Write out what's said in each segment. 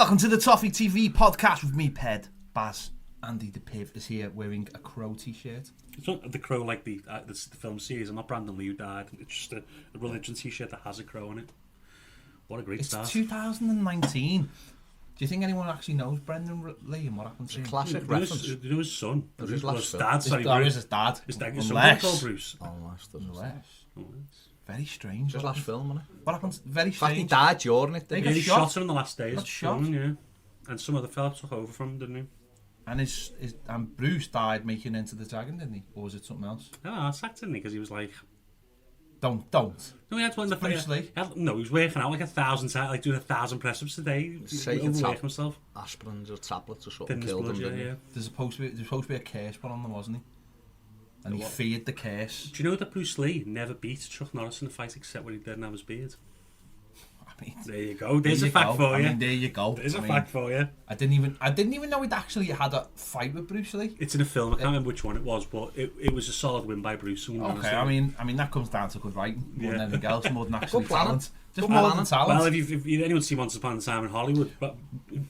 Welcome to the Toffee TV Podcast with me, Ped. Baz, Andy the Piv is here wearing a Crow t-shirt. It's not the Crow like the film series. I'm not Brandon Lee who died. It's just a religion t-shirt that has a crow on it. What a great start. It's 2019. Do you think anyone actually knows Brendan Lee and what happened to him? Classic reference. You know his son. His last dad. Sorry, Bruce. His dad. His dad. His Unless. son called Bruce. Very strange. His last film, wasn't it? What happened? Very In fact, he strange. died during it. They Didn't got he? He shot. shot him in the last days. Got shot. Yeah. And some other fella took over from him, didn't he? And Bruce died making Enter the Dragon, didn't he? Or was it something else? No, that's sacked, didn't he? Because he was like... Don't. No, he had one in the Bruce Lee. No, he was working out like 1,000 times, like doing 1,000 press-ups a day. Say He it's overworked himself. Aspirins or tablets or Thin something his killed blood, him, didn't yeah. There's supposed to be a curse put on them, wasn't he? And he feared the curse. Do you know that Bruce Lee never beat Chuck Norris in a fight except when he didn't have his beard? I mean, There you go. There's a fact for you. There you go. There's a fact for you. I didn't even know he'd actually had a fight with Bruce Lee. It's in a film. I can't remember which one it was, but it was a solid win by Bruce. Okay, I mean that comes down to good writing more than anything else, more than actually Good planning. talent. Just Good more than planning. talent. Well, if anyone seen Once Upon a Time in Hollywood, but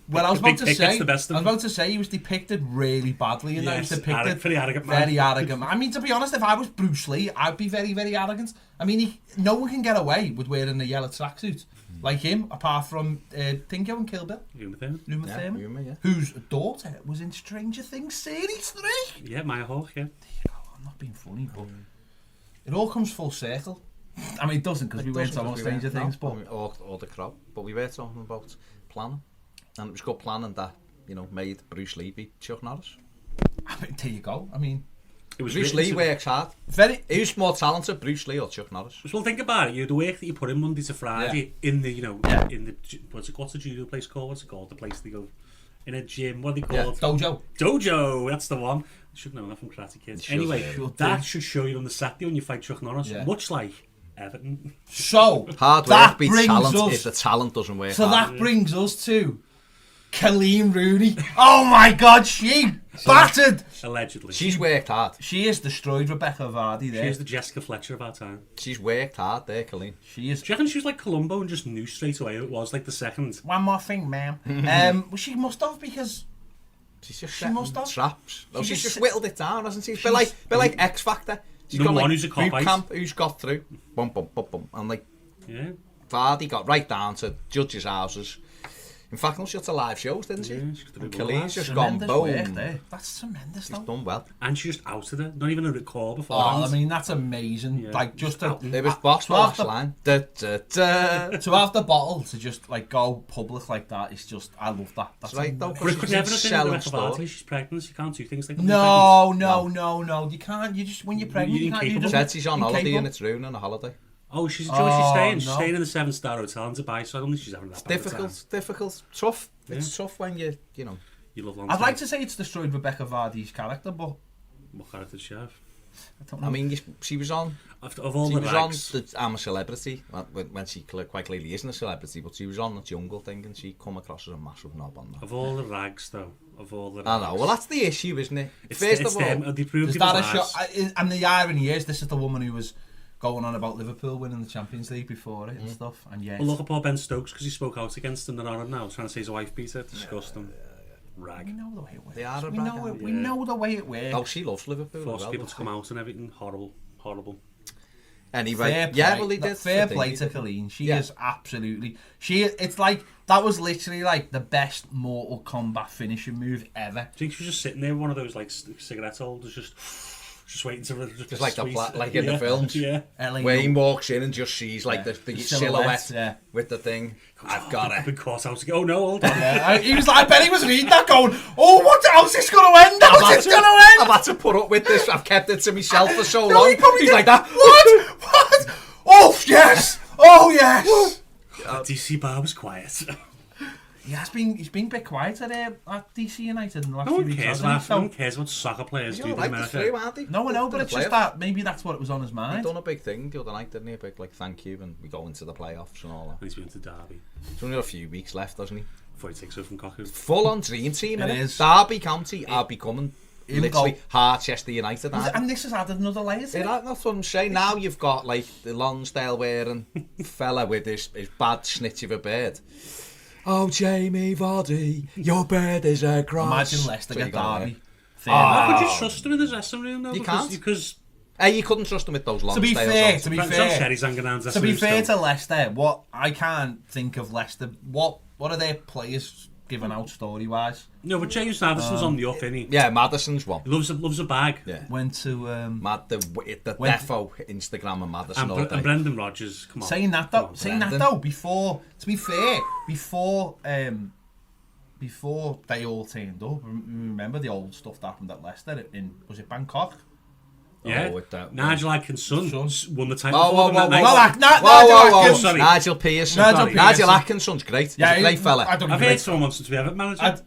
Well, I was about to say he was depicted really badly, and Yes, he was depicted pretty arrogant man. very arrogant. I mean, to be honest, if I was Bruce Lee, I'd be very, very arrogant. I mean, no one can get away with wearing a yellow tracksuit like him, apart from Dingo and Kill Bill, Uma Thurman, yeah. whose daughter was in Stranger Things Series 3. Yeah, Maya Hawke, yeah. There you go. I'm not being funny, but it all comes full circle. I mean, it doesn't because we weren't on Stranger Things, but or the Crow. But we were talking about planning, and it was good planning that made Bruce Lee beat Chuck Norris. I mean, there you go. I mean, It was Bruce Lee works hard. Who's more talented, Bruce Lee or Chuck Norris? Well, think about it. The work that you put in Monday to Friday in the in the what's the judo place called? What's it called? The place they go in a gym. What are they called? Dojo. That's the one. I should know that from Karate Kids. Should, Anyway, yeah. that should show you on the Saturday when you fight Chuck Norris. Yeah. Much like Everton. So Hard that work beats brings talent us, if the talent doesn't work So hard. that brings us to Colleen Rooney. Oh my God, she battered. Allegedly. She's worked hard. She has destroyed Rebecca Vardy there. She's the Jessica Fletcher of our time. She's worked hard there, Colleen. She is. Do you reckon she was like Columbo and just knew straight away who it was, like the second? One more thing, ma'am. Well, she must have because She's just She must have. traps. No, she's just just whittled it down, hasn't she? It's a bit like X Factor. She's The got one like who's a boot cop-out. camp who's got through. Bum, bum, bum, bum. And like Yeah. Vardy got right down to judges' houses. In fact, no, she got to live shows, didn't she? Yeah, she got to do And all Colleen's that. just gone tremendous work boom. there. That's tremendous. She's Though. done well. And she just outed her. Not even a recall before. Oh, I mean, that's amazing. Yeah. Like just to It was boss to have last the- line. Da, da, da. to have the bottle to just like go public like that. It's just I love that. That's That's right, though. But it could She's never have been selling Rebecca Vardy. story. She's pregnant. She can't do things like that. No. You can't. You just when you're pregnant, You're you can't. You incapable. just, Said she's on holiday incapable. and it's ruining a holiday. Oh, she's Oh, staying. no. She's staying in the 7-star hotel in Dubai, so I don't think she's having that bad a time. Difficult, tough. It's tough when you know. You love London. I'd like to say it's destroyed Rebecca Vardy's character, but What character does she have? I don't know. I mean, she was on. Of all She the was rags, on the I'm a Celebrity when she quite clearly isn't a celebrity, but she was on the Jungle thing and she come across as a massive knob on that. of all the rags, though, of all the. I know. Well, that's the issue, isn't it? It's First it's of all, them. They prove is people's that a lives. shot? And the irony is, this is the woman who was going on about Liverpool winning the Champions League before it and stuff. And yeah, Well, look at poor Ben Stokes because he spoke out against them. They're on him now, trying to say his wife beat it. Disgusting. we Rag. know the way it works. They are a we rag, know aren't it. they? We know the way it works. oh, she loves Liverpool. Force as well, people to doesn't come out and everything. Horrible. Anyway, Fair yeah, play. well, they did. Fair for play Dingy. to Colleen. She Yeah. is absolutely. It's like that was literally like the best Mortal Kombat finishing move ever. I think she was just sitting there with one of those like cigarette holders, just waiting to Just like the squeeze- like in the films. Yeah. Wayne walks in and just sees like the silhouette yeah. with the thing. I've got I've it. been caught out. Oh no, hold on. Yeah, he was like, I bet he was reading that going, oh, how's this going to end? How's this going to I've end? had to put up with this. I've kept it to myself for so No, long. he probably He's did. like that. What? Oh, yes. Oh, yes. DC bar was quiet. He's been a bit quiet at DC United in the last No few one weeks. cares, hasn't he? man. So- No one cares what soccer players do You're in right, they're through, America. aren't they? No, I know, but They're it's just playoffs. that maybe that's what was on his He mind. done a big thing the other night, didn't he? A big thank you, and we go into the playoffs and all that. And he's been to Derby He's only got a few weeks left, doesn't he? before he takes over from Cocker. Full on dream team, It innit? is. Derby County are becoming Him literally go- Harchester United. aren't they? And this has added another layer to it. That's what I'm saying. Now you've got like the Lonsdale wearing fella with his bad snitch of a bird. Oh, Jamie Vardy, your bed is a cross. Imagine Leicester get Derby. Could you trust him in the dressing room though? You can't. Because You couldn't trust him with those long To be fair, to be fair to Leicester, what I can't think of Leicester. What are their players giving out story wise? No, but James Maddison's on the up, isn't he? Yeah, Maddison's one. He loves a bag. Yeah. Went to The defo Instagram and Maddison all day. And Brendan Rodgers, come on. saying that though. Before, to be fair, before they all turned up. Remember the old stuff that happened at Leicester was it Bangkok? Yeah, Nigel Atkinson's won the title Whoa, that night. Nigel Pearson. Nigel Atkinson's great. He's a great fella. I've heard someone wants him to be Everton manager.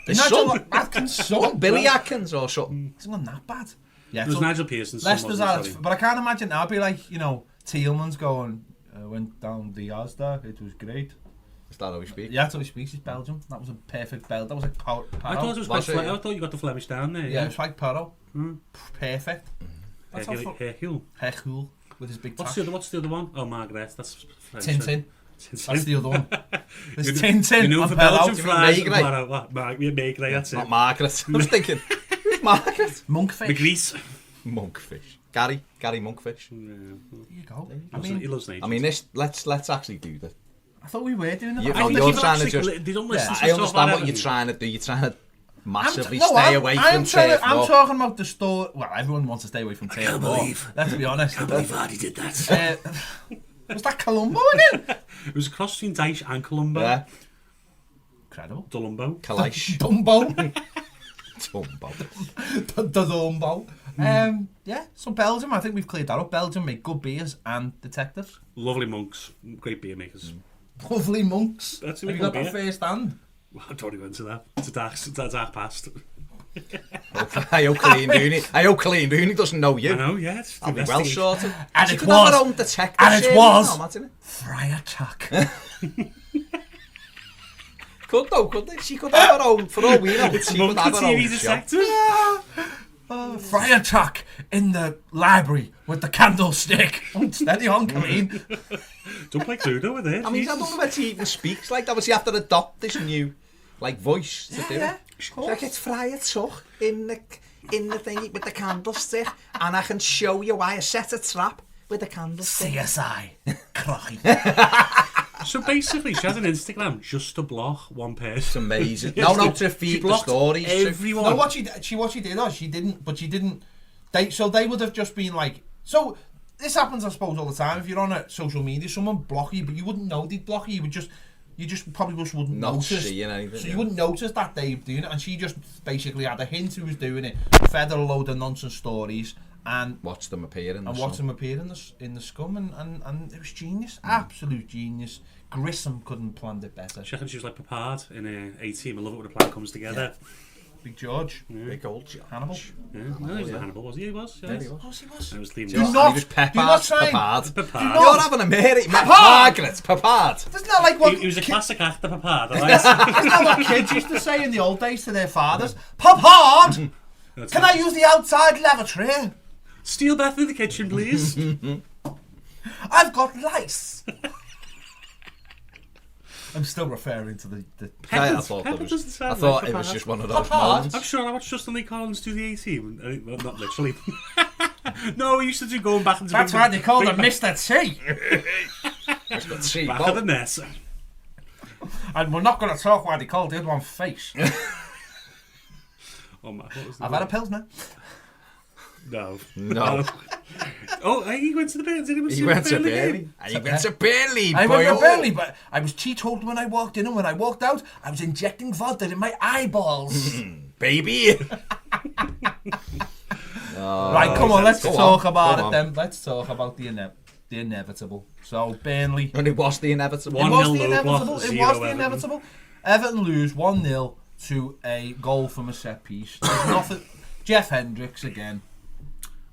Nigel Atkinson's son? Billy Atkins or something. It's not that bad. Yeah, it was Nigel Pearson's son. Leicester's but I can't imagine that'd be like, Tielemans going, went down the Asda, it was great. Is that how he speaks? Yeah, that's how he speaks. He's Belgium. That was a perfect Bel. That was like Paro. I thought it was quite I thought you got the Flemish down there. Yeah, it was like Paro. Perfect. Hercule with his big tash. What's the other one? Oh, Margaret. That's French. Tintin. That's the other one. There's Tintin. You know, for Belgian fries. Margaret, that's it. Not Margaret. I was thinking, who's Margaret? Monkfish. McGrease. Monkfish. Gary Monkfish. There you go. He loves nature. I mean, let's actually do that. I thought we were doing it. You're trying to just... I understand what you're trying to do. You're trying to massively stay away from Turf War. I'm talking about the store. Well, everyone wants to stay away from Turf War. Let's be honest. I can't believe Vardy did that. Was that Colombo again? It was a cross between Dyche and Colombo. Yeah. Incredible. Dolumbo. Kalash. Dumbo. Dumbo. Dumbo. Yeah, so Belgium, I think we've cleared that up. Belgium make good beers and detectives. Lovely monks. Great beer makers. Lovely monks. That's Have you got that first hand? Well, I don't even go into that. It's a dark past. I hope Colleen Rooney doesn't know you. I know, yeah. I'll be well sorted. And she it could was. have her own detective. And it was. Imagine it. Friar Tuck. Could though, couldn't it? She could have her own, for all we know. It's she could have her own detective. Friar Tuck in the library with the candlestick. Steady on, Colleen. Don't play Cluedo with it. I mean, I don't know whether she even speaks like that. Was she have to adopt this new voice to do it? Like, it's Friar Tuck in the thingy with the candlestick, and I can show you why I set a trap with the candlestick. CSI. Cry. So basically, she has an Instagram just to block one person. It's amazing. No, to feed the stories. Everyone. No, what she did, or she didn't. They would have just been like. So this happens, I suppose, all the time. If you're on a social media, someone block you, but you wouldn't know they'd block you. You just probably wouldn't notice. Seeing anything, so you wouldn't notice that they were doing it, and she just basically had a hint who was doing it, fed her a load of nonsense stories, and watched them appear in the scum, and it was genius, absolute genius. Grissom couldn't plan it better. She reckons she was like Papard in a team. I love it when a plan comes together. Yeah. Big George. Yeah. Big old George. Hannibal. Yeah. No, he was Hannibal, was he? He was. Yeah. He was. I was Liam. He was Papard. Papard. You're having a Mary. Margaret. Papard. Isn't that like what... He was a classic actor, Papard. Isn't that what kids used to say in the old days to their fathers? Papard! Can I use the outside lavatory? Steal bath in the kitchen, please. I've got lice. I'm still referring to the I thought it was just one of those moments. I'm sure I watched Justin Lee Collins do the A-Team. Well, not literally. No, he used to do going back into... That's why they called him Mr. T. Mr. T. Back of the net. And we're not going to talk why they called the other one Face. Oh my, what was the I've had a Pilsner. No. Oh, he went to the Burnley. He went to Burnley. I went to Burnley, but I was teetotal when I walked in, and when I walked out, I was injecting vodka in my eyeballs. Baby. Right, come on, let's talk about it then. Let's talk about the inevitable. So, Burnley. And it was the inevitable. It was the inevitable. Everton lose 1-0 to a goal from a set piece. There's nothing. Jeff Hendricks again.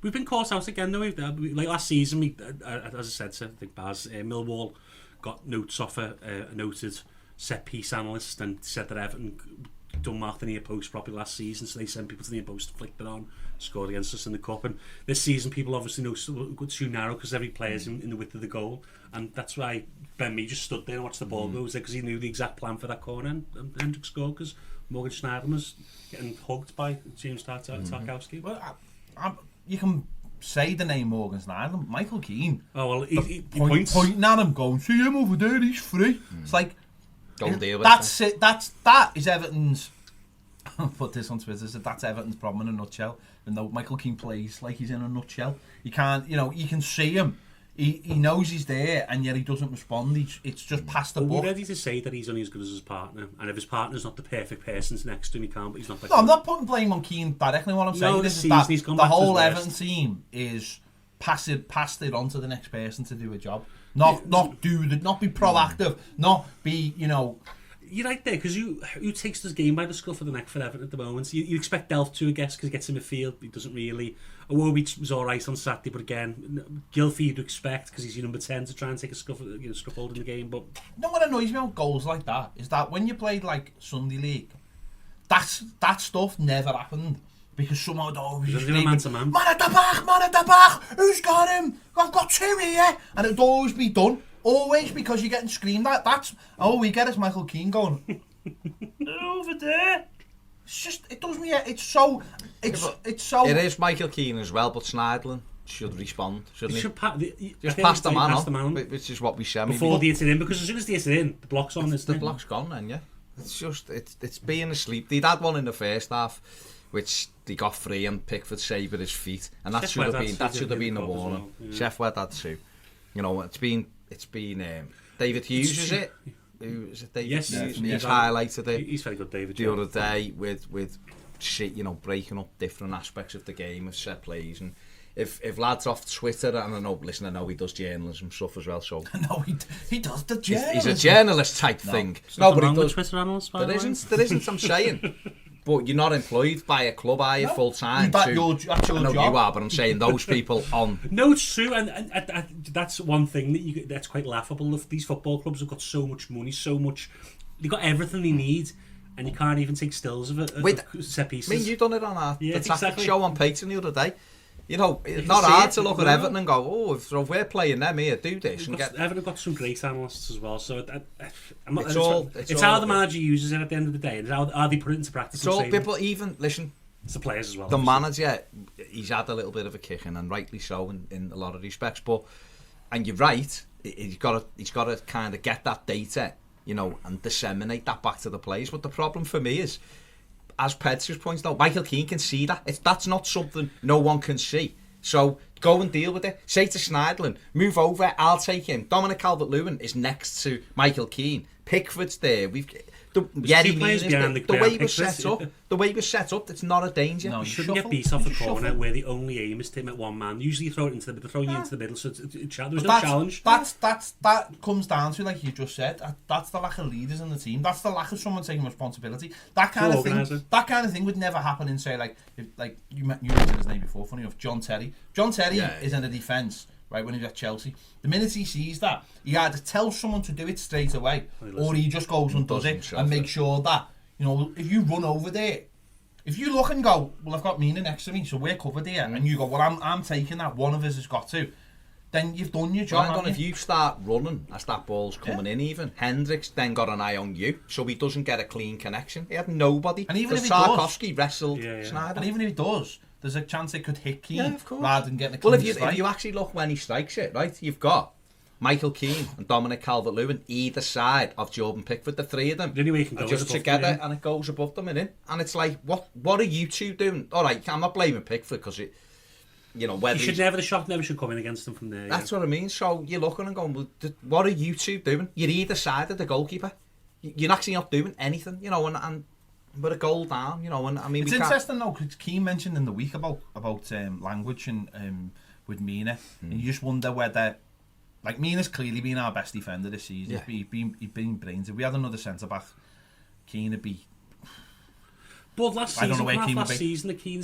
We've been caught out again, though. Like last season, as I said to Baz, Millwall got notes off a noted set-piece analyst and said that Everton don't mark the near post properly last season, so they sent people to the near post to flick it on, scored against us in the cup. And this season, people obviously know it's too narrow because every player's in the width of the goal, and that's why Ben Mee just stood there and watched the ball go there because he knew the exact plan for that corner, and Hendrick scored because Morgan Schneiderlin was getting hugged by James Tarkowski. Well, you can say the name Morgan Schneiderlin, Michael Keane. Oh well, he points. Pointing at him, going, "See him over there? He's free." It's like that's it. That is Everton's. I'll put this on Twitter. So that's Everton's problem in a nutshell. And though Michael Keane plays like he's in a nutshell, you can't. You can see him. He knows he's there, and yet he doesn't respond. It's just past the book. We're ready to say that he's only as good as his partner, and if his partner's not the perfect person next to him, he can't. But he's not. No, I'm not putting blame on Keane directly. What I'm saying is that the whole Everton team is passed it on to the next person to do a job. Not be proactive. Not be You're right there, because who takes this game by the scruff of the neck for Everton at the moment? You expect Delph to, I guess, because he gets in the field. He doesn't really. Iwobi was all right on Saturday, but again, Gylfi you'd expect because he's your number 10 to try and take a scruff hold in the game. But what annoys me about goals like that is that when you played like Sunday League, that stuff never happened because someone would always scream, man to man. Man at the back, who's got him? I've got two here, and it'd always be done. Always, because you're getting screamed at. That's all we get is Michael Keane going over there. It's just, it does me. It's so. It is Michael Keane as well, but Schneiderlin should respond, shouldn't he? Just pass the man on, which is what we said before they hit it in. Because as soon as they hit it in, the block's on. The block's gone, then it's just it's being asleep. They'd had one in the first half, which they got free and Pickford saved with his feet, and that should have been the warning. Well, Chef Wed had too. It's been David Hughes, is it? Who is it? David Hughes. He's highlighted it. He's very good, David. The other day with shit, breaking up different aspects of the game of set plays, and if lads off Twitter, and I know he does journalism stuff as well. So no, he does the journalism. He's a journalist type thing. No, but he does. Twitter analyst, there isn't. I'm saying. But you're not employed by a club, are you, full time? That's your job. You are, but I'm saying those people on. No, it's true, and that's one thing that's quite laughable. These football clubs have got so much money, they've got everything they need, and you can't even take stills of it. Set pieces. I mean, you done it on our exactly. show on Patreon the other day. It's not hard to look at Everton and go, if we're playing them here, do this. Everton have got some great analysts as well, so it's how the manager uses it at the end of the day, and how they put it into practice. It's all people, even, listen, it's the players as well. The manager, he's had a little bit of a kicking, and rightly so in a lot of respects, and you're right, he's got to kind of get that data, and disseminate that back to the players. But the problem for me is, as Peds just points out, Michael Keane can see that. That's not something no one can see. So go and deal with it. Say to Schneiderlin, move over, I'll take him. Dominic Calvert-Lewin is next to Michael Keane. Pickford's there. The way we're set up, it's not a danger. No, you shouldn't get beat off a corner where the only aim is to hit one man. Usually you throw it into the middle, so there's no challenge. That comes down to, like you just said, that's the lack of leaders in the team. That's the lack of someone taking responsibility. That kind of thing would never happen in, say, if you mentioned his name before, funny enough, John Terry. John Terry is in the defence. Right, when he was at Chelsea, the minute he sees that, he either tells someone to do it straight away, or he just goes and does it and makes sure that, if you run over there, if you look and go, well, I've got Mina next to me, so we're covered here, and you go, well, I'm taking that, one of us has got to, then you've done your job. Well, if you start running as that ball's coming in, even Hendricks then got an eye on you, so he doesn't get a clean connection. He had nobody. And even if Tarkowski wrestled Schneiderlin. And even if he does, there's a chance it could hit Keane rather than getting a clean strike. If you actually look when he strikes it, right, you've got Michael Keane and Dominic Calvert-Lewin either side of Jordan Pickford, the three of them, the only way you can go just together, and it goes above them and in. And it's like, what are you two doing? All right, I'm not blaming Pickford because it, whether the shot never should come in against them from there. That's what I mean. So you're looking and going, well, what are you two doing? You're either side of the goalkeeper. You're actually not doing anything, and with a goal down, and I mean, it's interesting though, because Keane mentioned in the week about language and with Mina, and you just wonder whether, like, Mina's clearly been our best defender this season. He's been brains. If we had another centre back, Keane would be. But last season, Keane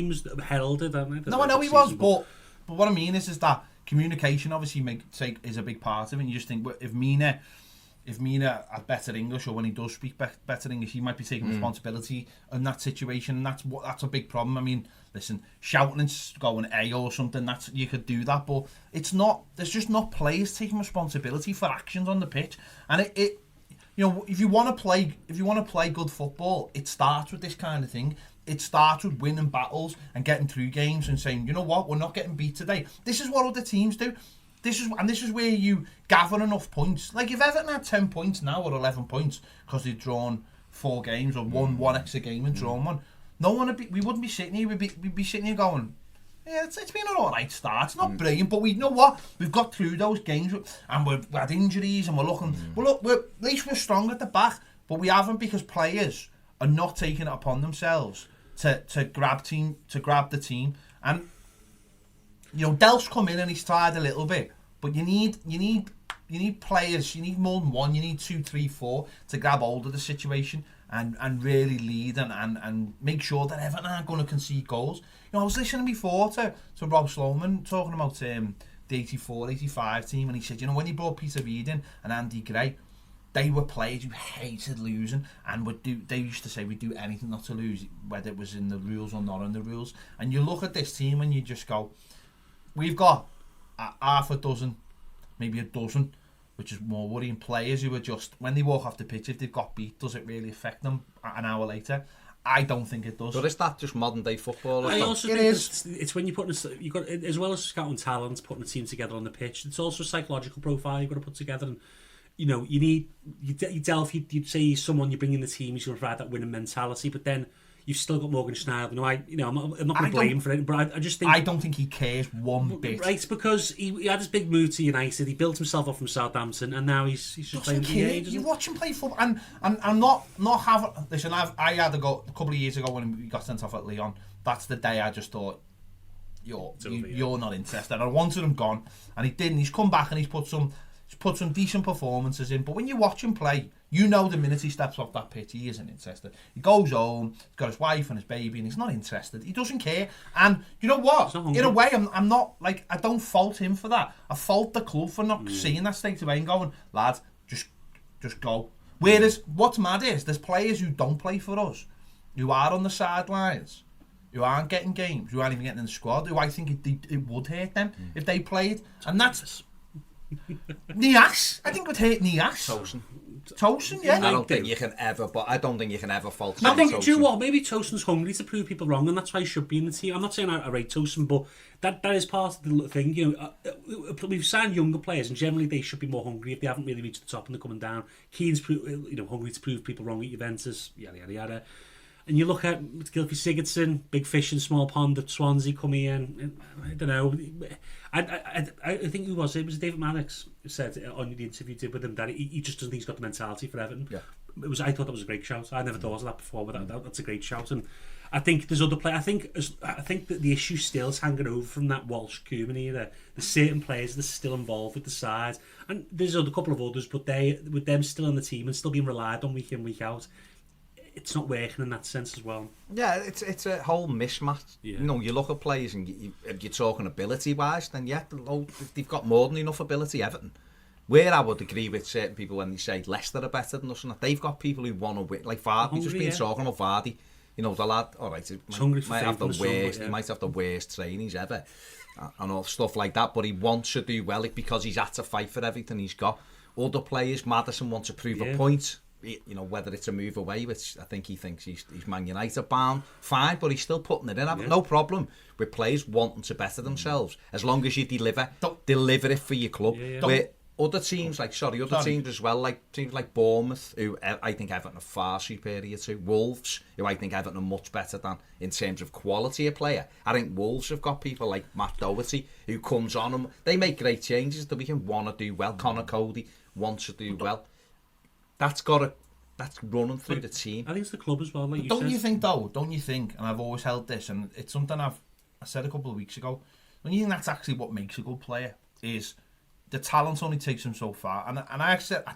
was heralded. No, I know he was, but what I mean is that communication obviously is a big part of it. And you just think, if Mina if Mina had better English, or when he does speak better English, he might be taking responsibility in that situation, and that's a big problem. I mean, listen, shouting and going A or something, you could do that, but it's not. There's just not players taking responsibility for actions on the pitch, and it if you want to play good football, it starts with this kind of thing. It starts with winning battles and getting through games and saying, you know what, we're not getting beat today. This is what other teams do. This is where you gather enough points. Like if Everton had 10 points now or 11 points because they'd drawn 4 games or won one extra game and drawn one, we wouldn't be sitting here. We'd be sitting here going, yeah, it's been an alright start. It's not brilliant, but we know what, we've got through those games and we had injuries and we're looking. Well, look, at least we're strong at the back, but we haven't, because players are not taking it upon themselves to grab the team. And Delph's come in and he's tried a little bit, but you need players. You need more than one. You need 2, 3, 4 to grab hold of the situation and really lead and make sure that Everton aren't going to concede goals. I was listening before to Rob Sloman talking about the 84-85 team, and he said, when he brought Peter Reid in and Andy Gray, they were players who hated losing and they used to say we'd do anything not to lose, whether it was in the rules or not in the rules. And you look at this team and you just go, we've got half a dozen, maybe a dozen, which is more worrying, players who are just, when they walk off the pitch, if they've got beat, does it really affect them an hour later? I don't think it does. But is that just modern day football? I also think it's when you're putting you got, as well as scouting talent, putting a team together on the pitch, it's also a psychological profile you've got to put together. And you need Delph, you'd say he's someone you bring in the team, he's going to provide that winning mentality, but then you've still got Morgan Schneider. I'm not going to blame him for it, but I just think... I don't think he cares one bit. Right, because he had his big move to United, he built himself up from Southampton, and now he's just playing... You watch him play football, and I'm not having... Listen, I had a couple of years ago when we got sent off at Lyon, that's the day I just thought, you're not interested. I wanted him gone, and he didn't. He's come back and he's put some decent performances in, but when you watch him play, the minute he steps off that pitch, he isn't interested. He goes home, he's got his wife and his baby, and he's not interested. He doesn't care. And you know what? In a way, I'm not, like, I don't fault him for that. I fault the club for not seeing that straight away and going, lad, just go. Whereas, what's mad is, there's players who don't play for us, who are on the sidelines, who aren't getting games, who aren't even getting in the squad, who I think it would hurt them if they played. And that's... Nias, I think it would hurt Nias. Tosin, yeah. I don't think you can ever, but I don't think you can ever fault I think, do you know what, maybe Tosin's hungry to prove people wrong, and that's why he should be in the team. I'm not saying I rate Tosin, but that is part of the thing. We've signed younger players, and generally they should be more hungry if they haven't really reached the top and they're coming down. Keane's hungry to prove people wrong at Juventus, yada yada yada. And you look at Gylfi Sigurdsson, big fish in small pond at Swansea coming in. I don't know. I think it was David Mannix who said on the interview you did with him that he just doesn't think he's got the mentality for Everton. Yeah. I thought that was a great shout. I never thought of that before, but that's a great shout. And I think there's other players. I think that the issue still is hanging over from that Walsh Koeman era. There's certain players that are still involved with the side, and there's a couple of others, but with them still in the team and still being relied on week in, week out, it's not working in that sense as well. Yeah, it's a whole mismatch. Yeah. You look at players and if you're talking ability-wise, then yeah, they've got more than enough ability, Everton. Where I would agree with certain people when they say Leicester are better than us, and that they've got people who want to win, like Vardy. We've just been talking about Vardy. The lad, all right, he might have the worst trainings ever, and all stuff like that, but he wants to do well because he's had to fight for everything he's got. Other players, Maddison wants to prove a point. Whether it's a move away, which I think he thinks he's Man United bound, fine, but he's still putting it in. I've no problem with players wanting to better themselves as long as you deliver it for your club. Where other teams teams as well, like teams like Bournemouth, who I think Everton are far superior to, Wolves, who I think Everton are much better than in terms of quality of player. I think Wolves have got people like Matt Doherty who comes on and they make great changes that we can want to do well. Connor Cody wants to do well. That's running through the team. I think it's the club as well, like you said. Don't you think, and I've always held this, and it's something I said a couple of weeks ago, don't you think that's actually what makes a good player, is the talent only takes him so far. And I accept, I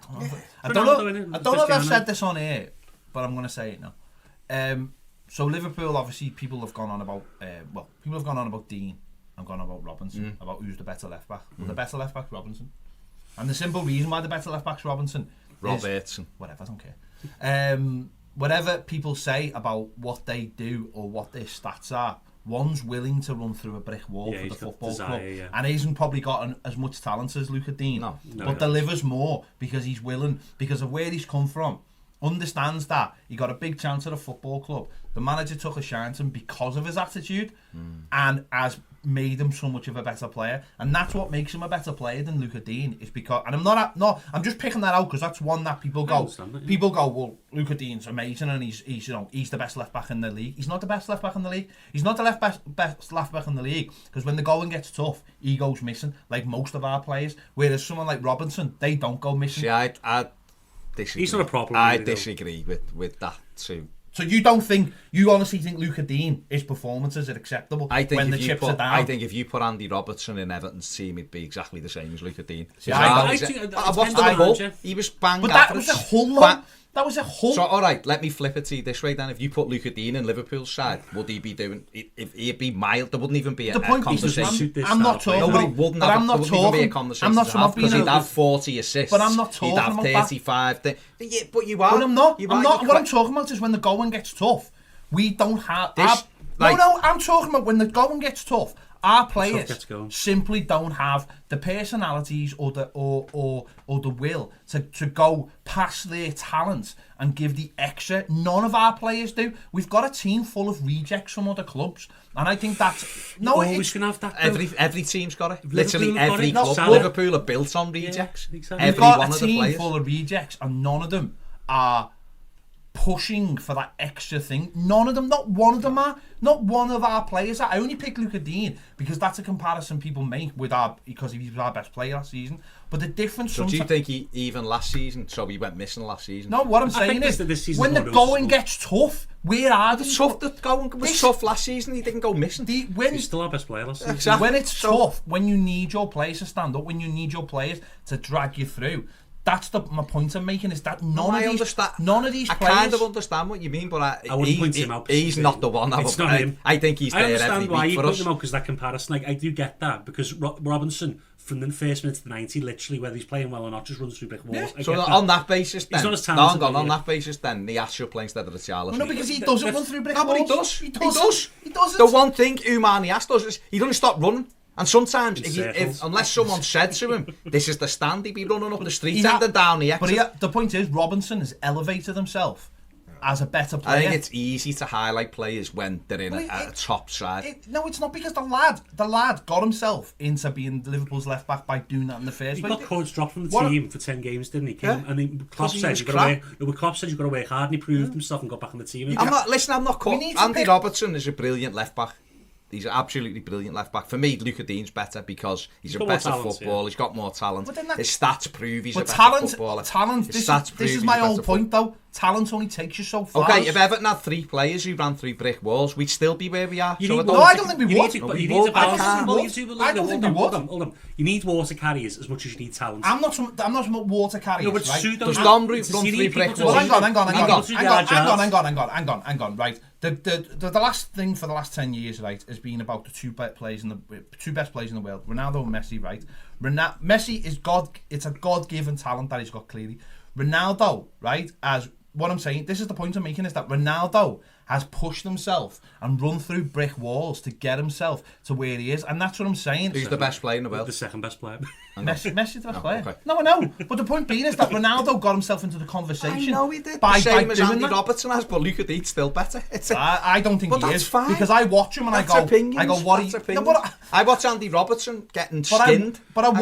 don't know if I've said this on air, but I'm going to say it now. So Liverpool, obviously, people have gone on about Dean and gone on about Robinson, about who's the better left back. Well, the better left back's Robinson. And the simple reason why the better left back's Robinson Robertson. Whatever, I don't care. Whatever people say about what they do or what their stats are, one's willing to run through a brick wall for the football club, and he hasn't probably got as much talent as Luca Dean, but delivers more because he's willing, because of where he's come from, understands that he got a big chance at a football club. The manager took a shine to him because of his attitude, and has made him so much of a better player, and that's what makes him a better player than Luca Dean. Is because, and I'm just picking that out because that's one that people go, well, Luca Dean's amazing and he's the best left back in the league. He's not the best left back in the league. He's not the best left back in the league because when the going gets tough, he goes missing, like most of our players. Whereas someone like Robinson, they don't go missing. See, I disagree. He's not a problem. I disagree with that too. So you honestly think Luca Dean, his performances are acceptable when the chips are down? I think if you put Andy Robertson in Everton's team, it'd be exactly the same as Luca Dean. I watched the Hull. He was bang. But that was a Hull. That was a Hull. So, all right, let me flip it to you this way then. If you put Luca Dean in Liverpool's side, would he be doing... If he'd be mild, there wouldn't even be a conversation. I'm not talking about... Nobody wouldn't have even be a conversation because he'd have 40 assists. But I'm not talking about he'd have 35. But you are. But I'm not. What I'm talking about is when the going gets tough, we don't have... I'm talking about when the going gets tough. Our players simply don't have the personalities or the will to go past their talent and give the extra. None of our players do. We've got a team full of rejects from other clubs, and I think that's always gonna have that. Every team's got it. Literally every club. Liverpool are built on rejects. Yeah, exactly. We've got a team full of rejects, and none of them are pushing for that extra thing. None of them, not one of them are. Not one of our players are. I only pick Luca Dean because that's a comparison people make because he was our best player last season. But the difference... So do you think he even last season, so he went missing last season? No, what I'm saying is when the going gets tough, where are they? The going was tough last season, he didn't go missing. He's still our best player last season. Exactly. When it's tough, when you need your players to stand up, when you need your players to drag you through, that's my point I'm making, is that none of these players... I kind of understand what you mean, but I wouldn't point him out. He's not the one. It's not him. I think he's there every week for us. I understand why you put him out, because that comparison, like, I do get that, because Robinson, from the first minute to the 90, literally, whether he's playing well or not, just runs through brick walls. Yeah. So on that basis, then... He's not as talented. On that basis, then, the Ash should play instead of the Charles. No, because he doesn't run through brick walls. No, but he does. He doesn't. The one thing Umani Ash does is he doesn't stop running. And sometimes, unless someone said to him, this is the stand, he'd be running up the street and down the exit. But the point is, Robinson has elevated himself as a better player. I think it's easy to highlight players when they're in a top side. No, it's not, because the lad got himself into being Liverpool's left back by doing that in the first place. He got codes dropped from the team for 10 games, didn't he? And Klopp said you've got to work hard, and he proved himself and got back in the team. I'm not caught. Andy Robertson is a brilliant left back. He's an absolutely brilliant left back. For me, Luca Dean's better because he's a better footballer. He's got more talent. His stats prove he's a better footballer. This is my whole point, though. Talent only takes you so far. Okay, if Everton had 3 players who ran through brick walls, we'd still be where we are. I don't think we would. You need a balance. I don't think we would. Hold on. You need water carriers as much as you need talent. I'm not some water carriers. No, but right? Does Dombrou run through brick walls? Hang on. Right. The last thing for the last 10 years, right, has been about the two best players in the world, Ronaldo and Messi, right? Messi is it's a God-given talent that he's got, clearly. Ronaldo, right, what I'm saying, this is the point I'm making, is that Ronaldo has pushed himself and run through brick walls to get himself to where he is, and that's what I'm saying. Who's the best player in the world? The second best player. Messi's the best player. Okay. No, I know. But the point being is that Ronaldo got himself into the conversation. I know he did. By same as doing Andy that. Robertson has, but Luca Dean's still better. I don't think he is. Fine. Because I watch him and I go, what he... No, I watch Andy Robertson getting skinned. But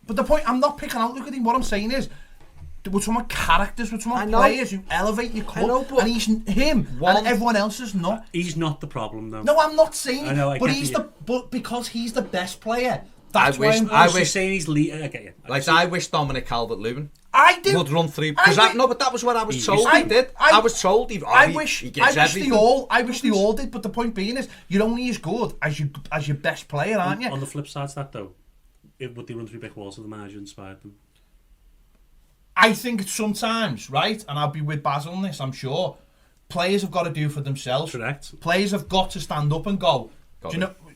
the point, I'm not picking out Luca Dean. What I'm saying is, with some characters, with some players who elevate your club, and he's him, and everyone else is not. He's not the problem, though. No, I'm not saying. I know, but because he's the best player. That's I wish saying he's lead. I wish Dominic Calvert-Lewin would run through, because but that was what I was told he did. I was told he gives everything. I wish they all did. But the point being is, you're only as good as your best player, aren't you? On the flip side of that, though, would they run through brick walls if the manager inspired them? I think sometimes, right, and I'll be with Baz on this, I'm sure, players have got to do for themselves. Correct. Players have got to stand up and go,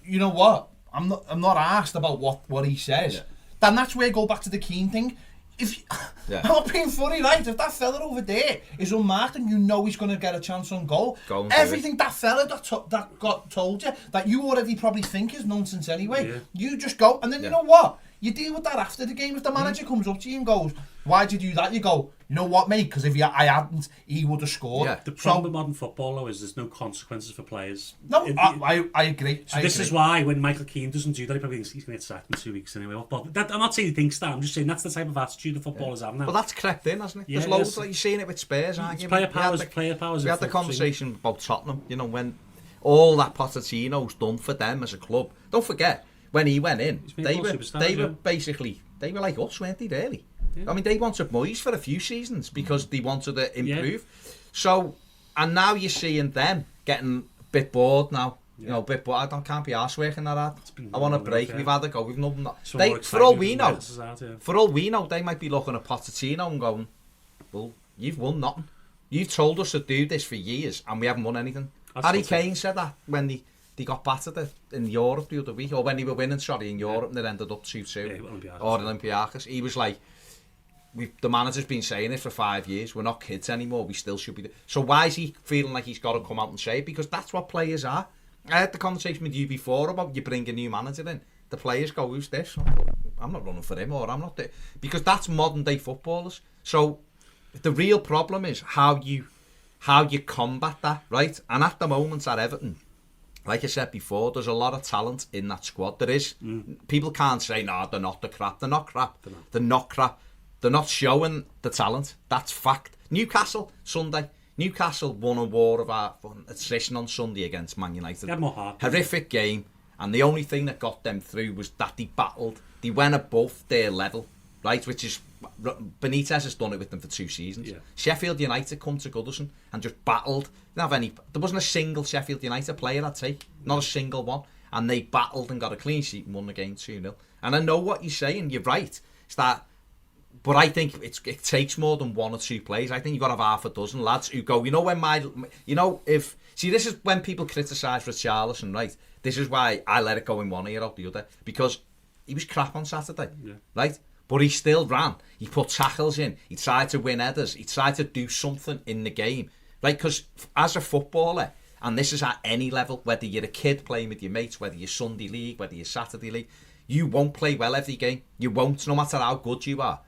you know what? I'm not asked about what he says. Yeah. Then that's where I go back to the Keane thing. I'm not being funny, right? If that fella over there is unmarked and you know he's going to get a chance on goal, everything that fella that got told you, that you already probably think is nonsense anyway, you just go, and then you know what? You deal with that after the game. If the manager comes up to you and goes, why'd you do that? You go, you know what, mate? Because if I hadn't, he would have scored. Yeah. The problem with modern football, though, is there's no consequences for players. No, I agree. So this is why when Michael Keane doesn't do that, he probably thinks he's going to get sacked in 2 weeks anyway. But I'm not saying he thinks that. I'm just saying that's the type of attitude the footballers have now. Well, that's crept in, hasn't it? There's loads, like you're seeing it with Spurs, aren't you? Player powers. We had the conversation about Tottenham, you know, when all that Pochettino's done for them as a club. Don't forget, when he went in, they were basically, they were like us, weren't they, really? Yeah. I mean, they wanted Moyes for a few seasons because they wanted to improve. Yeah. So, and now you're seeing them getting a bit bored now. Yeah. You know, a bit bored. I can't be arse working that hard. I want a break. We've had a go. We've nothing. For all we know, they might be looking at Pochettino and going, well, you've won nothing. You've told us to do this for years and we haven't won anything. Harry Kane said that when they got battered in Europe the other week, or when they were winning, in Europe, and it ended up 2-2, or Olympiacos. He was like, the manager's been saying it for 5 years, we're not kids anymore, we still should be. So why is he feeling like he's got to come out and say it? Because that's what players are. I had the conversation with you before about you bring a new manager in. The players go, who's this? I'm not running for him, or I'm not there. Because that's modern day footballers. So the real problem is how you combat that, right? And at the moment at Everton, like I said before, there's a lot of talent in that squad. There is. People can't say, no, they're not the crap. They're not crap. They're not crap. They're not showing the talent. That's fact. Newcastle, Sunday. Newcastle won a war of attrition on Sunday against Man United. Horrific game. And the only thing that got them through was that they battled. They went above their level, right? Which is, Benitez has done it with them for 2 seasons. Yeah. Sheffield United come to Goodison and just battled. There wasn't a single Sheffield United player I'd take. Not a single one. And they battled and got a clean sheet and won the game 2-0. And I know what you're saying. You're right. It's that. But I think it takes more than 1 or 2 players. I think you've got to have half a dozen lads who go, this is when people criticise Richarlison, right? This is why I let it go in one ear out the other. Because he was crap on Saturday, right? But he still ran. He put tackles in. He tried to win headers. He tried to do something in the game. Right? Because as a footballer, and this is at any level, whether you're a kid playing with your mates, whether you're Sunday league, whether you're Saturday league, you won't play well every game. You won't, no matter how good you are.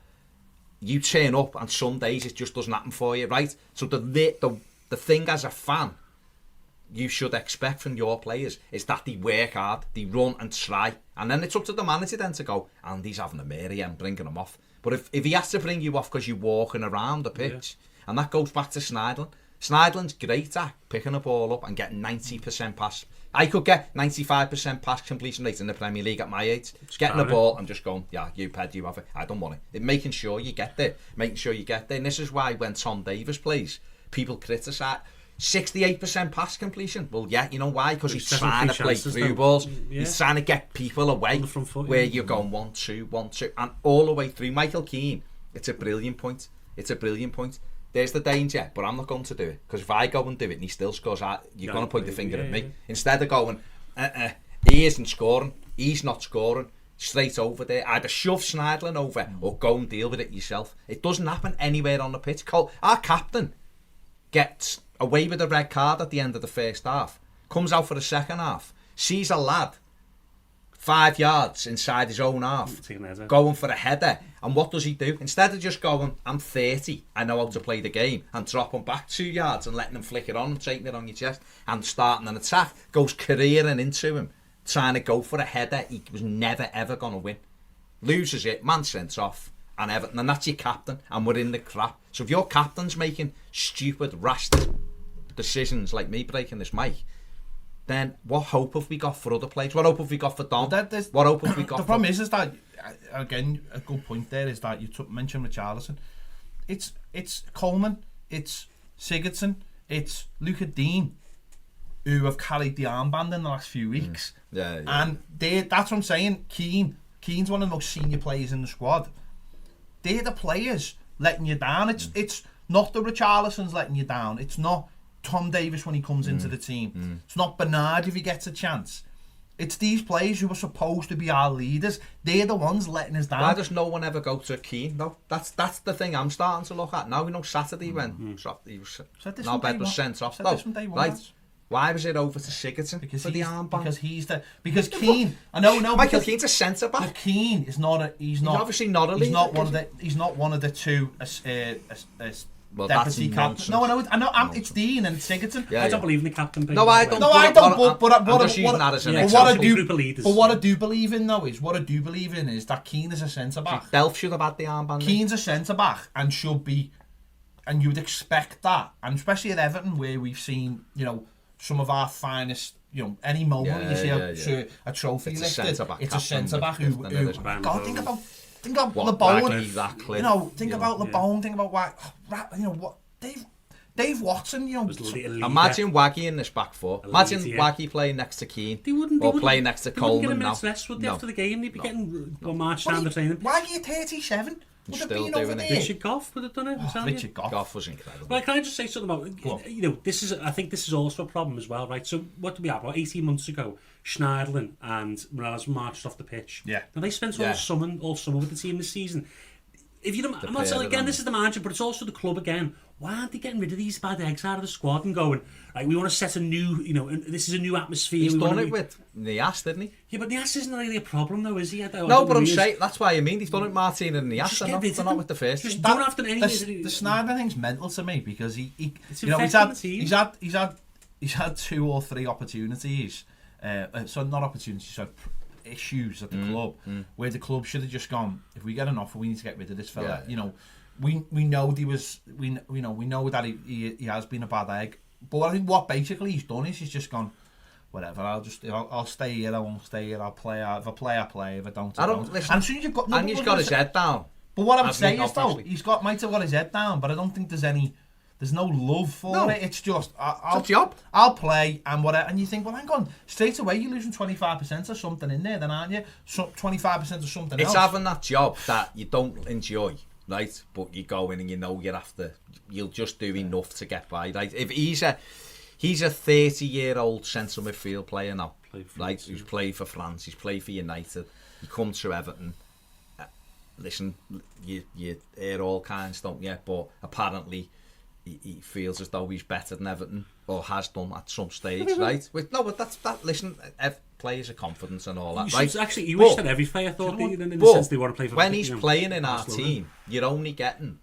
You turn up and some days it just doesn't happen for you, right? So the thing as a fan you should expect from your players is that they work hard, they run and try, and then it's up to the manager then to go, Andy's having a mare and bringing him off. But if he has to bring you off because you're walking around the pitch, and that goes back to Sneijderlin. Sneijderlin's great at picking the ball up and getting 90% pass. I could get 95% pass completion rate in the Premier League at my age. Getting the ball and just going, yeah, you ped, you have it. I don't want it. Making sure you get there. And this is why when Tom Davies plays, people criticise 68% pass completion. Well, yeah, you know why? Because he's trying to play through balls. Yeah. He's trying to get people away where you're going 1-2, 1-2, and all the way through. Michael Keane, it's a brilliant point. There's the danger, but I'm not going to do it. Because if I go and do it and he still scores, you're going to point the finger at me. Yeah. Instead of going, he isn't scoring, he's not scoring, straight over there. Either shove Sneijderlin over or go and deal with it yourself. It doesn't happen anywhere on the pitch. Our captain gets away with a red card at the end of the first half, comes out for the second half, sees a lad 5 yards inside his own half going for a header, and what does he do? Instead of just going, I'm 30, I know how to play the game, and dropping back 2 yards and letting him flick it on and taking it on your chest and starting an attack, goes careering into him trying to go for a header he was never ever going to win, loses it, man sent off, and Everton, and that's your captain, and we're in the crap. So if your captain's making stupid rash decisions like me breaking this mic, then what hope have we got for other players? What hope have we got for Dom? What hope have we got? The problem is that, again, a good point there is that you mentioned Richarlison. It's Coleman, it's Sigurdsson, it's Luca Dean who have carried the armband in the last few weeks. Yeah. And that's what I'm saying. Keane's one of the most senior players in the squad. They're the players letting you down. It's not the Richarlisons letting you down. It's not Tom Davies when he comes into the team. It's not Bernard if he gets a chance. It's these players who are supposed to be our leaders. They're the ones letting us down. Why does no one ever go to Keane? No, that's the thing I'm starting to look at now. Saturday when he was Bed was sent off. Right. Why was it over to Sigurdsson for the armband? Because Keane. I know. Michael Keane's a centre back. Keane is not a. He's obviously not a leader. He's not one of the two. Well, deputy captain. No, I know. It's Dean and Sigurdsson. I don't believe in the captain. No, I don't. I'm just using that as an example. But what I do believe in though is that Keane is a centre back. Delph should have had the armband. Keane's a centre back and should be, and you would expect that, and especially at Everton where we've seen some of our finest. Any moment you see a trophy lifted, it's a centre back who God, think about LeBone. Exactly. Think about LeBone. Think about what Dave Watson. Imagine Waggy in this back four. Imagine Waggy playing next to Keane. Or playing next to Coleman now. Rest, would they, after the game? They'd be getting marched down the training. Waggy at 37. Still doing it. Richard Goff would have done it. Richard Goff was incredible. Well, can I just say something about I think this is also a problem as well, right? So what do we have? About 18 months ago, Schneiderlin and Morales marched off the pitch. Yeah. Now they spent all summer with the team this season. If you don't, I'm not saying again, this is the manager, but it's also the club again. Why aren't they getting rid of these bad eggs out of the squad and going, right, we want to set a new, this is a new atmosphere. He's done it with Nias, didn't he? Yeah, but Nias isn't really a problem though, is he? No, but I'm saying, that's why I mean, he's done it with Martin and Nias, they're not with the first. Just don't have to the Snyder thing's mental to me because he's had 2 or 3 opportunities, so not opportunities, so issues at the club where the club should have just gone, if we get an offer we need to get rid of this fella. We know we know that he has been a bad egg, but I think what basically he's done is he's just gone, whatever, I'll stay here, I won't stay here, I'll play, if I play I play, if I don't listen, and as soon as you've got and he's got his head down, but what I'm saying is though might have got his head down, but I don't think there's no love for it. It's just it's a job. I'll play and whatever. And you think, well, hang on, straight away you're losing 25% of something in there, then aren't you? 25% of something else. It's having that job that you don't enjoy, right? But you go in and you'll just do enough to get by, right? If he's a 30-year-old central midfield player now, right? Who's played for France, he's played for United. He comes to Everton. Listen, you hear all kinds, don't you? But apparently he feels as though he's better than Everton, or has done at some stage, right? But that's that. Listen, players of confidence and all that, right? Actually, you wish that every player thought in the sense they want to play for. When he's playing in our team, you're only getting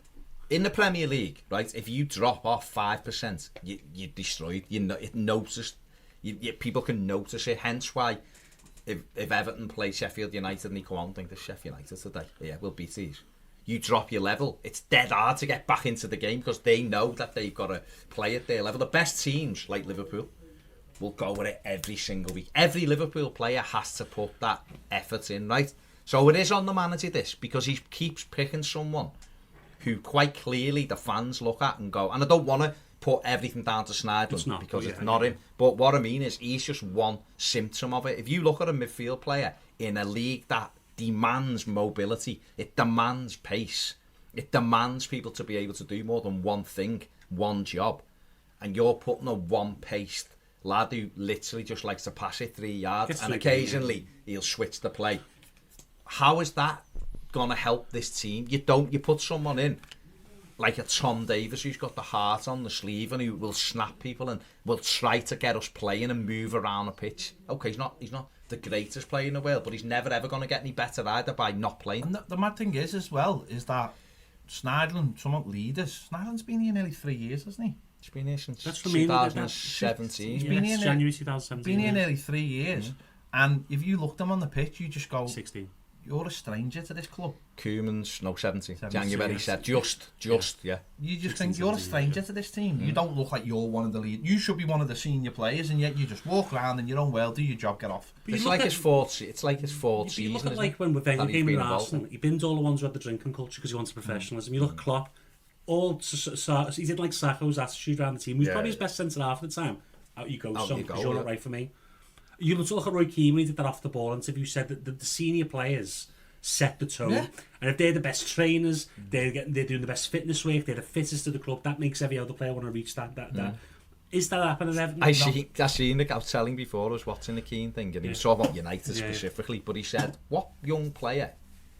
in the Premier League, right? If you drop off 5%, you're destroyed. It noticed. People can notice it. Hence why, if Everton play Sheffield United and they come on and think there's Sheffield United today, yeah, we'll beat these. You drop your level, it's dead hard to get back into the game because they know that they've got to play at their level. The best teams, like Liverpool, will go with it every single week. Every Liverpool player has to put that effort in, right? So it is on the manager, this, because he keeps picking someone who quite clearly the fans look at and go, and I don't want to put everything down to Snyderlin because it's not him. But what I mean is he's just one symptom of it. If you look at a midfield player in a league that demands mobility, it demands pace, it demands people to be able to do more than one thing, one job, and you're putting a one-paced lad who literally just likes to pass it 3 yards and occasionally he'll switch the play. How is that going to help this team? You put someone in like a Tom Davies who's got the heart on the sleeve and who will snap people and will try to get us playing and move around the pitch. Okay, he's not the greatest player in the world, but he's never ever going to get any better either by not playing. And the mad thing is as well is that Snyderlin, somewhat leaders. Snyderlin's been here nearly 3 years, hasn't he? He's been here since 2017. He's been here January 2017. Been here nearly 3 years, and if you looked him on the pitch, you just go 16. You're a stranger to this club. Koeman's 70. January said just yeah. You just think you're a stranger to this team. You don't look like you're one of the lead. You should be one of the senior players, and yet you just walk around in your own world, do your job, get off. It's like his fourth season. You look at like when Wenger came in Arsenal, he binned all the ones who had the drinking culture because he wanted professionalism. You look at Klopp, he did like Sakho's attitude around the team. He was probably his best centre half at the time. Out you go, son, because you're not right for me. You look at Roy Keane when he did that off the ball interview, said that the senior players set the tone, and if they're the best trainers, they're doing the best fitness work, they're the fittest of the club, that makes every other player want to reach that. Is that happening at Everton? I seen the, I was telling before I was watching the Keane thing, and he was talking about United specifically, but he said, what young player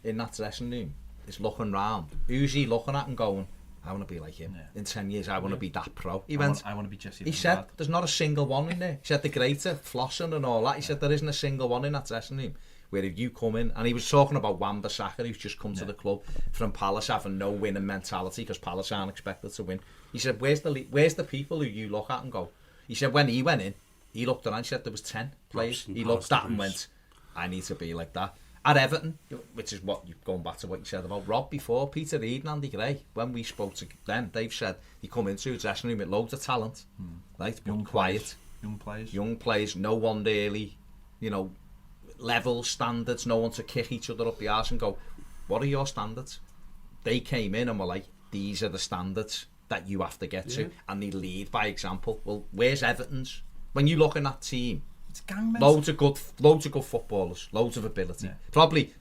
in that dressing room is looking round? Who's he looking at and going, I want to be like him. In 10 years, I want to be that pro. He went, I want to be Jesse. He said, there's not a single one in there. He said, the greater, flossing and all that. He said, there isn't a single one in that dressing room where if you come in, and he was talking about Wan-Bissaka, who's just come to the club from Palace having no winning mentality because Palace aren't expected to win. He said, where's the people who you look at and go? He said, when he went in, he looked around, he said there was 10 players. He looked at and went, I need to be like that. At Everton, which is what you're going back to what you said about Rob before, Peter Reid and Andy Gray, when we spoke to them, they've said he come into a dressing room with loads of talent, right? Young quiet. Young players, no one really, level standards, no one to kick each other up the arse and go, what are your standards? They came in and were like, these are the standards that you have to get to, and they lead by example. Well, where's Everton's? When you look in that team, it's gang loads of good footballers, loads of ability. Probably,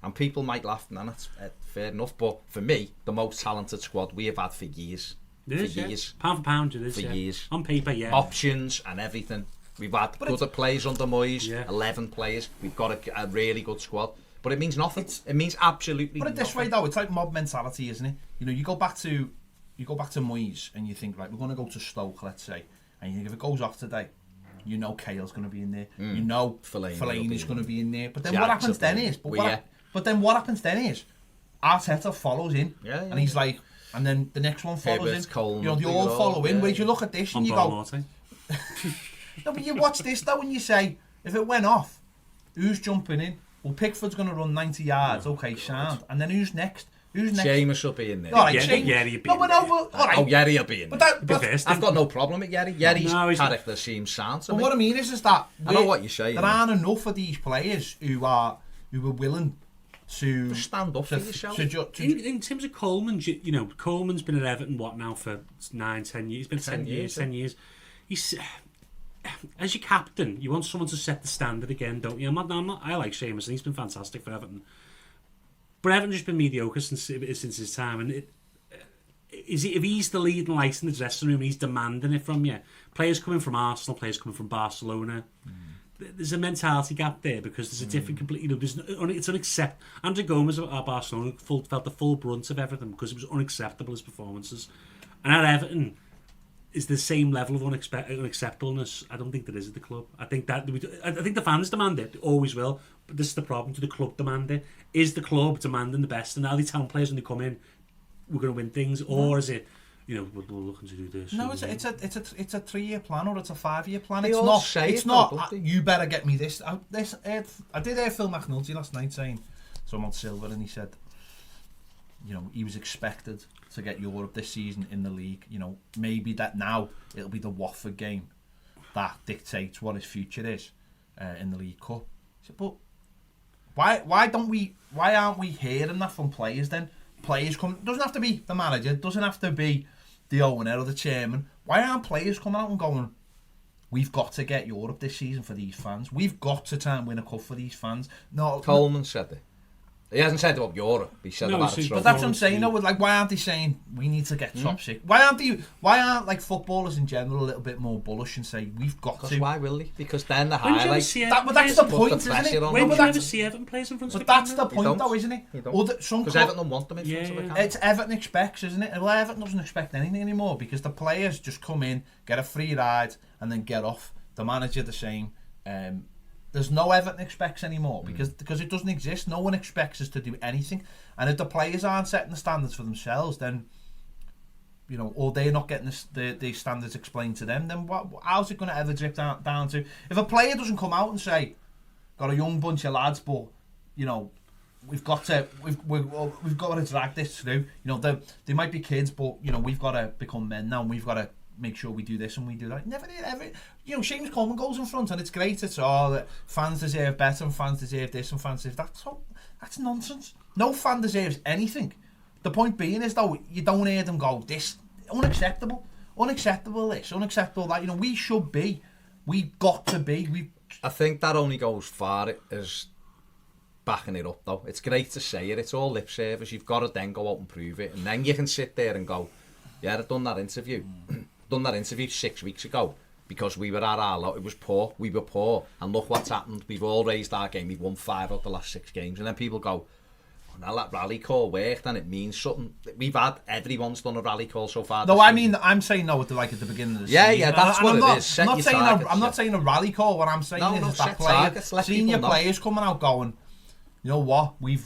and people might laugh, and that's fair enough, but for me, the most talented squad we have had for years. Years. Pound for pound, it is. For years. On paper, Options and everything. We've had good players under Moyes, 11 players. We've got a really good squad. But it means nothing. It means absolutely nothing. Put it this way, though, it's like mob mentality, isn't it? You go back to Moyes and you think, right, we're going to go to Stoke, let's say, and you think if it goes off today, Kale's going to be in there. Fellaini's going to be in there. But then what happens then is, Arteta follows in, and he's like, and then the next one follows in. They all follow in. Whereas you look at this and you go, no, but you watch this though and you say, if it went off, who's jumping in? Well, Pickford's going to run 90 yards. Okay, sound. And then who's next? Seamus will be in there. All right, Yerry will be in there. Yerry will be in there. I've got no problem with Yerry. Yerry's character seems sound to me. But what I mean is that I know what you're saying. There aren't enough of these players who are willing to stand up for yourself. In terms of Coleman, Coleman's been at Everton now for 9-10 years. He's been 10 years. He's as your captain, you want someone to set the standard again, don't you? I like Seamus, and he's been fantastic for Everton. But Everton's just been mediocre since his time, and if he's the leading light in the dressing room and he's demanding it from you, players coming from Arsenal, players coming from Barcelona, there's a mentality gap there because there's a different, it's unacceptable. Andrew Gomez at Barcelona felt the full brunt of everything because it was unacceptable, his performances. And at Everton, is the same level of unacceptableness. I don't think there is at the club. I think the fans demand it, always will. But this is the problem. Do the club demand it? Is the club demanding the best? And are they telling players when they come in, we're going to win things, or is it, we're looking to do this? No, it's a 3-year plan or it's a 5-year plan. They It's not. You better get me this. I did hear Phil McNulty last night saying something about Silva, and he said, he was expected to get Europe this season in the league. Maybe that now it'll be the Watford game that dictates what his future is in the League Cup. So, but why aren't we hearing that from players then? Players come. Doesn't have to be the manager. Doesn't have to be the owner or the chairman. Why aren't players coming out and going, we've got to get Europe this season for these fans. We've got to try and win a cup for these fans. No, Coleman said it. He hasn't said about Europe. He said about it. But that's what I'm saying. Why aren't they saying we need to get top 6? Why aren't like footballers in general a little bit more bullish and say we've got to? Why will they? Because then the highlights. But that's the point, isn't it? When do you ever see Everton players in front of the camera? But that's the point, though, isn't it? Because Everton want them in front of the camera. It's Everton expects, isn't it? Well, Everton doesn't expect anything anymore because the players just come in, get a free ride, and then get off. The manager the same. There's no Everton expects anymore because it doesn't exist. No one expects us to do anything, and if the players aren't setting the standards for themselves, then or they're not getting the standards explained to them, then how's it going to ever drip down to? If a player doesn't come out and say, got a young bunch of lads, but we've got to drag this through. They might be kids, but we've got to become men now, and we've got to make sure we do this and we do that. Never did ever. Seamus Coleman goes in front and it's great. It's all that fans deserve better and fans deserve this and fans deserve that. That's nonsense. No fan deserves anything. The point being is though, you don't hear them go, this unacceptable this, unacceptable that. We should be. We've got to be. I think that only goes far as backing it up though. It's great to say it. It's all lip service. You've got to then go out and prove it, and then you can sit there and go, yeah, I've done that interview. done that interview 6 weeks ago because we were at our low. It was poor. We were poor. And look what's happened. We've all raised our game. We've won 5 out the last 6 games. And then people go, oh, now that rally call worked and it means something. Everyone's done a rally call so far. No, I mean, I'm saying no at the beginning of the season. Yeah, that's what it is. I'm not saying a rally call. What I'm saying is that senior players coming out going, you know what, we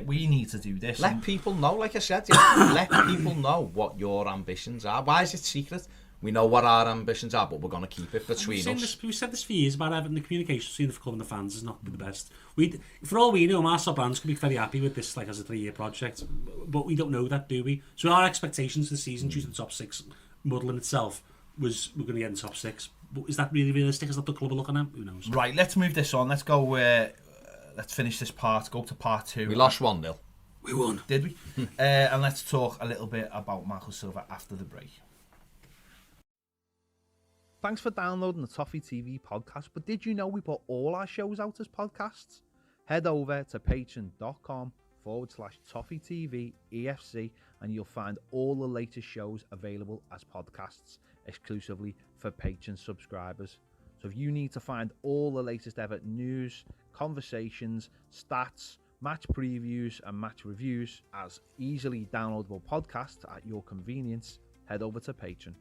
need to do this. Let people know, like I said, let people know what your ambitions are. Why is it secret? We know what our ambitions are, but we're going to keep it between us. We've said this for years about Everton. The communication between the club and the fans is not the best. For all we know, Marcel Brands could be very happy with this as a 3-year project, but we don't know that, do we? So our expectations for the season, due to the top 6 muddle in itself, was we're going to get in top 6. But is that really realistic? Is that the club we're looking at? Who knows? Right, let's move this on. Let's go. Let's finish this part. Go to part 2. We lost 1-0. We won. Did we? And let's talk a little bit about Marco Silva after the break. Thanks for downloading the Toffee TV podcast, but did you know we put all our shows out as podcasts? Head over to patreon.com/Toffee TV EFC and you'll find all the latest shows available as podcasts exclusively for Patreon subscribers. So if you need to find all the latest Everton news, conversations, stats, match previews and match reviews as easily downloadable podcasts at your convenience, head over to Patreon.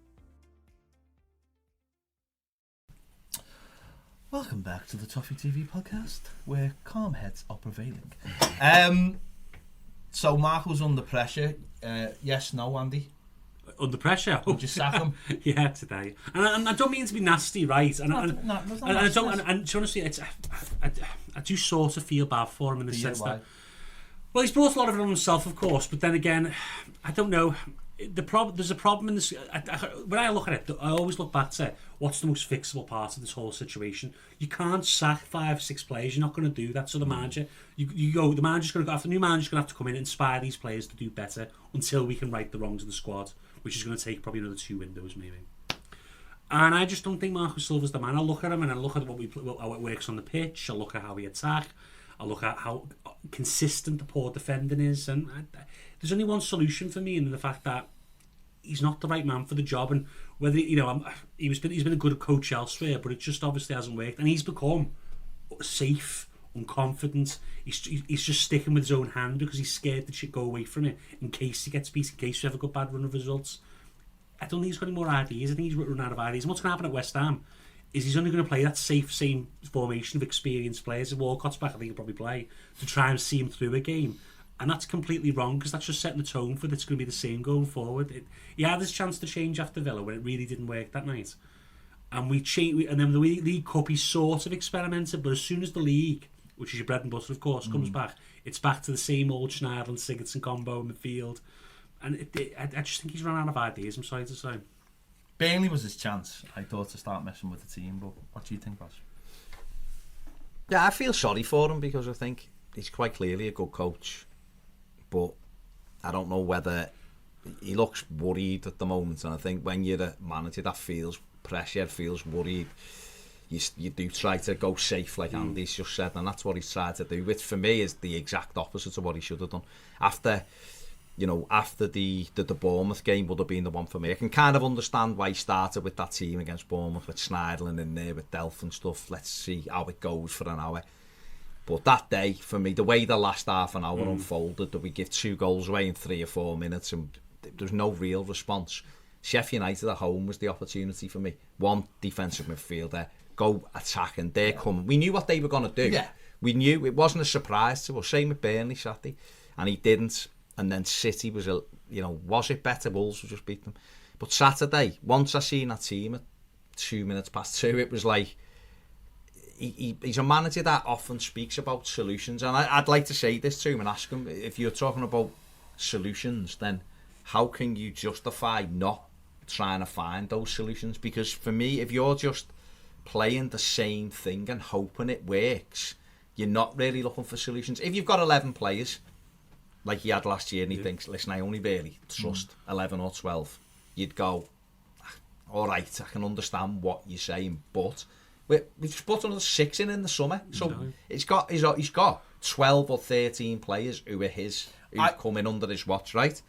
Welcome back to the Toffee TV podcast, where calm heads are prevailing. So Marco's under pressure. Yes, no, Andy? Under pressure? Would you sack him? Yeah, today. And I don't mean to be nasty, right? And I don't. And to honestly, I do sort of feel bad for him in the sense that. Well, he's brought a lot of it on himself, of course, but then again, I don't know. There's a problem in this. When I look at it, I always look back to what's the most fixable part of this whole situation. You can't sack 5-6 players. You're not going to do that. So the manager, the manager's going to go. The new manager's going to have to come in and inspire these players to do better until we can right the wrongs of the squad, which is going to take probably another 2 windows maybe. And I just don't think Marco Silva's the man. I look at him and I look at how it works on the pitch. I look at how he attacks. I look at how consistent the poor defending is, and there's only one solution for me, and the fact that he's not the right man for the job. And whether he's been a good coach elsewhere, but it just obviously hasn't worked, and he's become safe, unconfident. He's just sticking with his own hand because he's scared that shit go away from it in case he gets beat, in case we have a good bad run of results. I don't think he's got any more ideas. I think he's run out of ideas. And what's going to happen at West Ham is he's only going to play that same formation of experienced players. If Walcott's back, I think he'll probably play to try and see him through a game. And that's completely wrong because that's just setting the tone for it's going to be the same going forward. He had his chance to change after Villa when it really didn't work that night. And and then the League Cup he sort of experimented, but as soon as the league, which is your bread and butter of course, comes back, it's back to the same old Schneider and Sigurdsson combo in the field. And I just think he's run out of ideas, I'm sorry to say. Burnley was his chance, I thought, to start messing with the team, but what do you think, Baz? Yeah, I feel sorry for him because I think he's quite clearly a good coach, but I don't know whether he looks worried at the moment, and I think when you're a manager that feels pressure, feels worried, you do try to go safe like Andy's just said, and that's what he's tried to do, which for me is the exact opposite of what he should have done. After the Bournemouth game would have been the one for me. I can kind of understand why he started with that team against Bournemouth with Schneiderlin in there with Delph and stuff. Let's see how it goes for an hour. But that day, for me, the way the last half an hour unfolded, that we give 2 goals away in 3 or 4 minutes and there's no real response. Sheffield United at home was the opportunity for me. One defensive midfielder, go attack, and they're coming. We knew what they were going to do. Yeah. We knew it wasn't a surprise to us. Same with Burnley Saturday, and he didn't. And then City was, was it better? Wolves would just beat them. But Saturday, once I seen that team at 2 minutes past 2, it was like, he's a manager that often speaks about solutions. And I'd like to say this to him and ask him, if you're talking about solutions, then how can you justify not trying to find those solutions? Because for me, if you're just playing the same thing and hoping it works, you're not really looking for solutions. If you've got 11 players, like he had last year, and he thinks, listen, I only really trust 11 or 12, you'd go, all right, I can understand what you're saying, but we've put another 6 in the summer, so he's got 12 or 13 players who come in under his watch, right?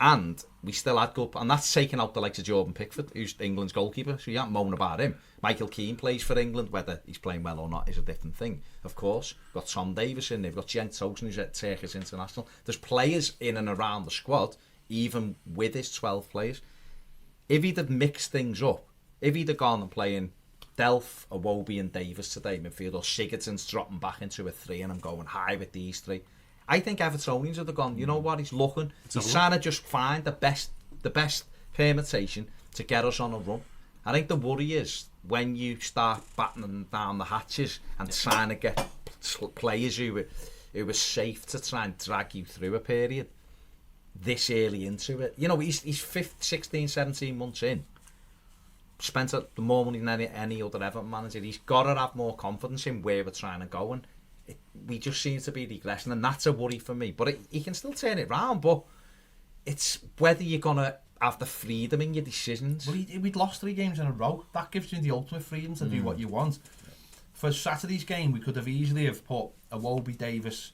And we still had good, and that's taking out the likes of Jordan Pickford, who's England's goalkeeper, so you can't moan about him. Michael Keane plays for England, whether he's playing well or not is a different thing, of course. We've got Tom Davis in there, we've got Jens Toten, who's at Turkish International. There's players in and around the squad, even with his 12 players. If he'd have mixed things up, if he'd have gone and playing Delph, Iwobi and Davis today, midfield, or Sigurdsson's dropping back into a 3 and I'm going high with these 3, I think Evertonians would have gone, you know what, he's looking, he's trying to just find the best permutation to get us on a run. I think the worry is when you start battening down the hatches and trying to get players who are safe to try and drag you through a period this early into it. You know, he's 16, 17 months in. Spent more money than any other Everton manager. He's got to have more confidence in where we're trying to go, and we just seem to be regressing, and that's a worry for me. But he can still turn it round, but it's whether you're going to have the freedom in your decisions. Well, we'd lost 3 games in a row. That gives you the ultimate freedom to do what you want. For Saturday's game, we could have easily have put Iwobi, Davis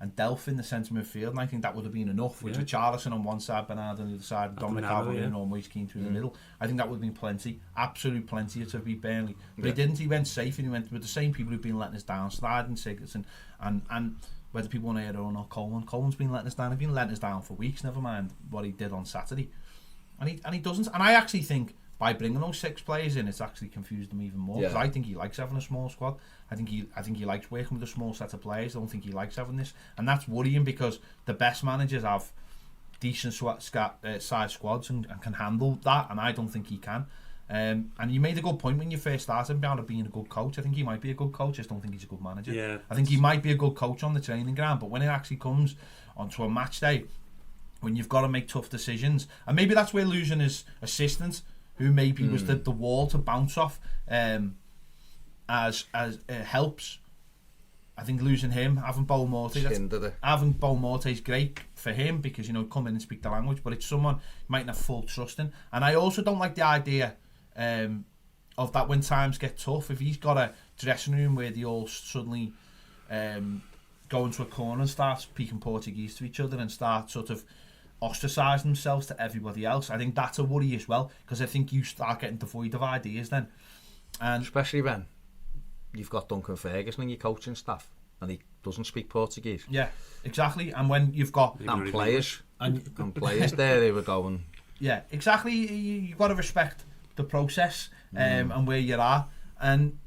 and Delph in the centre midfield, and I think that would have been enough, with Richarlison on one side, Bernard on the other side, Dominic Calvert-Lewin or Moise Keane through the middle. I think that would have been plenty, absolute plenty to beat Burnley. But he didn't, he went safe, and he went with the same people who've been letting us down, Slide and Sigurdsson, and whether people want to hear it or not, Coleman's been letting us down. He's been letting us down for weeks, never mind what he did on Saturday. And he doesn't, and I actually think by bringing those 6 players in, it's actually confused him even more, because I think he likes having a small squad. I think he likes working with a small set of players. I don't think he likes having this, and that's worrying, because the best managers have decent size squads and can handle that, and I don't think he can. And you made a good point when you first started about being a good coach. I think he might be a good coach. I just don't think he's a good manager. Yeah. I think he might be a good coach on the training ground, but when it actually comes onto a match day, when you've got to make tough decisions, and maybe that's where losing his assistant, who maybe was the wall to bounce off, as helps. I think losing him, having Bo Morte is great for him, because, you know, come in and speak the language, but it's someone you might not have full trust in. And I also don't like the idea of that when times get tough, if he's got a dressing room where they all suddenly go into a corner and start speaking Portuguese to each other and start sort of ostracising themselves to everybody else. I think that's a worry as well, because I think you start getting devoid of ideas then. And especially when you've got Duncan Ferguson in your coaching staff and he doesn't speak Portuguese. Yeah, exactly. And when you've got players there, they were going. Yeah, exactly. You've got to respect the process and where you are. And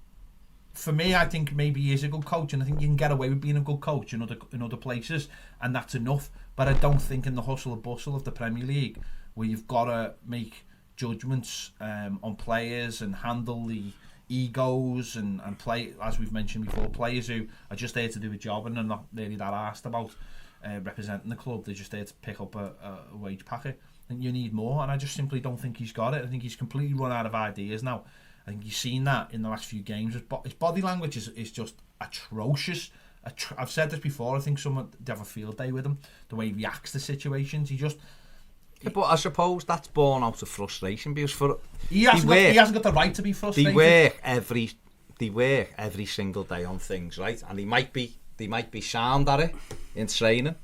for me, I think maybe he is a good coach, and I think you can get away with being a good coach in other places, and that's enough. But I don't think in the hustle and bustle of the Premier League, where you've got to make judgments on players and handle the egos and play, as we've mentioned before, players who are just there to do a job and are not really that arsed about representing the club. They're just there to pick up a wage packet. I think you need more, and I just simply don't think he's got it. I think he's completely run out of ideas now. I think you've seen that in the last few games. His body language is just atrocious. I've said this before. I think they have a field day with him. The way he reacts to situations, but I suppose that's born out of frustration, because he hasn't got the right to be frustrated. They work every single day on things, right? And they might be sound at it in training,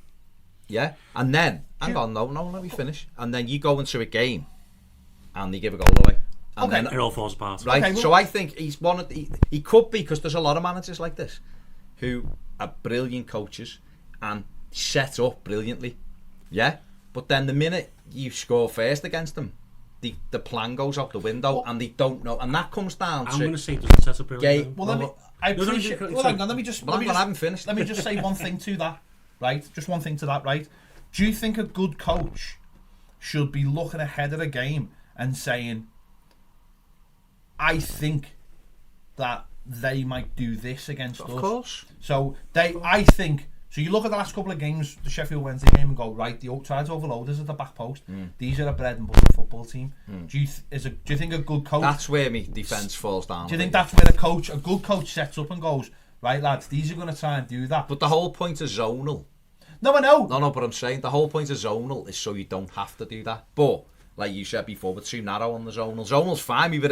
yeah. And then let me finish. And then you go into a game, and they give a goal away. And then it all falls apart. Right. Okay, so I think he's one of he could be, because there's a lot of managers like this who are brilliant coaches and set up brilliantly, yeah. But then the minute you score first against them, the plan goes out the window, and they don't know, and that comes down to. I'm going to say it doesn't set up brilliantly. Hang on. Let me just say one thing to that, right? Just one thing to that, right? Do you think a good coach should be looking ahead of the game and saying, I think that they might do this against us? Of course. So you look at the last couple of games, the Sheffield Wednesday game, and go, right, the outside's overloaders at the back post. These are a bread and butter football team. Do you think a good coach? That's where my defence falls down. Do you think that's where a good coach sets up and goes, right, lads, these are going to try and do that? But the whole point of zonal. No, I know. No, but I'm saying the whole point of zonal is so you don't have to do that. But like you said before, we're too narrow on the zonal. Zonal's fine. We were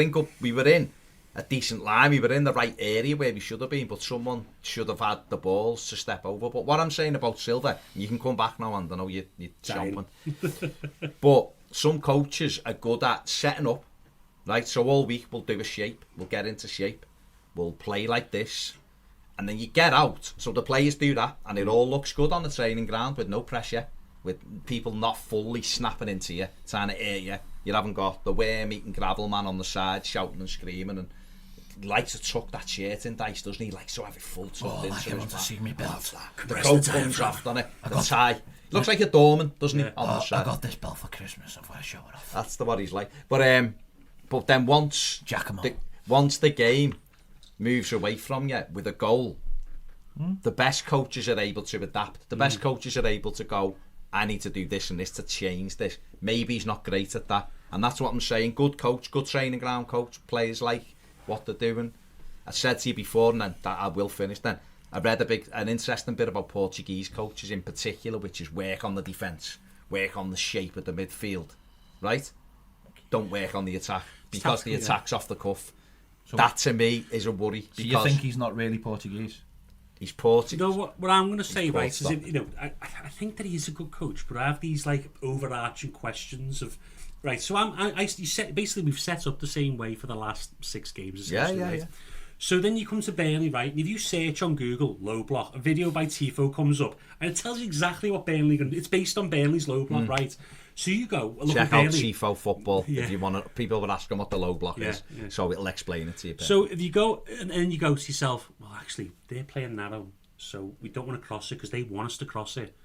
in a decent line. We were in the right area where we should have been, but someone should have had the balls to step over. But what I'm saying about Silva, you can come back now, and I know you're jumping. But some coaches are good at setting up, right? So all week we'll do a shape, we'll get into shape, we'll play like this, and then you get out. So the players do that, and it all looks good on the training ground with no pressure, with people not fully snapping into you, trying to air you. You haven't got the worm eating gravel man on the side shouting and screaming, and he likes to tuck that shirt in, Dice, doesn't he? He likes to have it full tucked into his back. To see me belt. The coat comes off, doesn't it? The tie. Looks like a doorman, doesn't he? On the side. I got this belt for Christmas. I've got to show it off. That's what he's like. But then once the game moves away from you with a goal, the best coaches are able to adapt. The best coaches are able to go, I need to do this and this to change this. Maybe he's not great at that. And that's what I'm saying. Good coach, good training ground coach, players like what they're doing. I said to you before, and then that I will finish then. I read an interesting bit about Portuguese coaches in particular, which is work on the defence, work on the shape of the midfield, right? Don't work on the attack, because the attack's off the cuff. So that to me is a worry. So you think he's not really Portuguese? He's Portuguese. You know what I'm going to say, right? Is I think that he's a good coach, but I have these like overarching questions of, right? So basically we've set up the same way for the last 6 games. Yeah. So then you come to Burnley, right? And if you search on Google low block, a video by Tifo comes up, and it tells you exactly what Burnley going to do. It's based on Burnley's low block, right? So you go look check at Burnley. Out Tifo football if you want to. People would ask them what the low block is, so it'll explain it to you. So if you go and you go to yourself, well, actually they're playing narrow, so we don't want to cross it because they want us to cross it.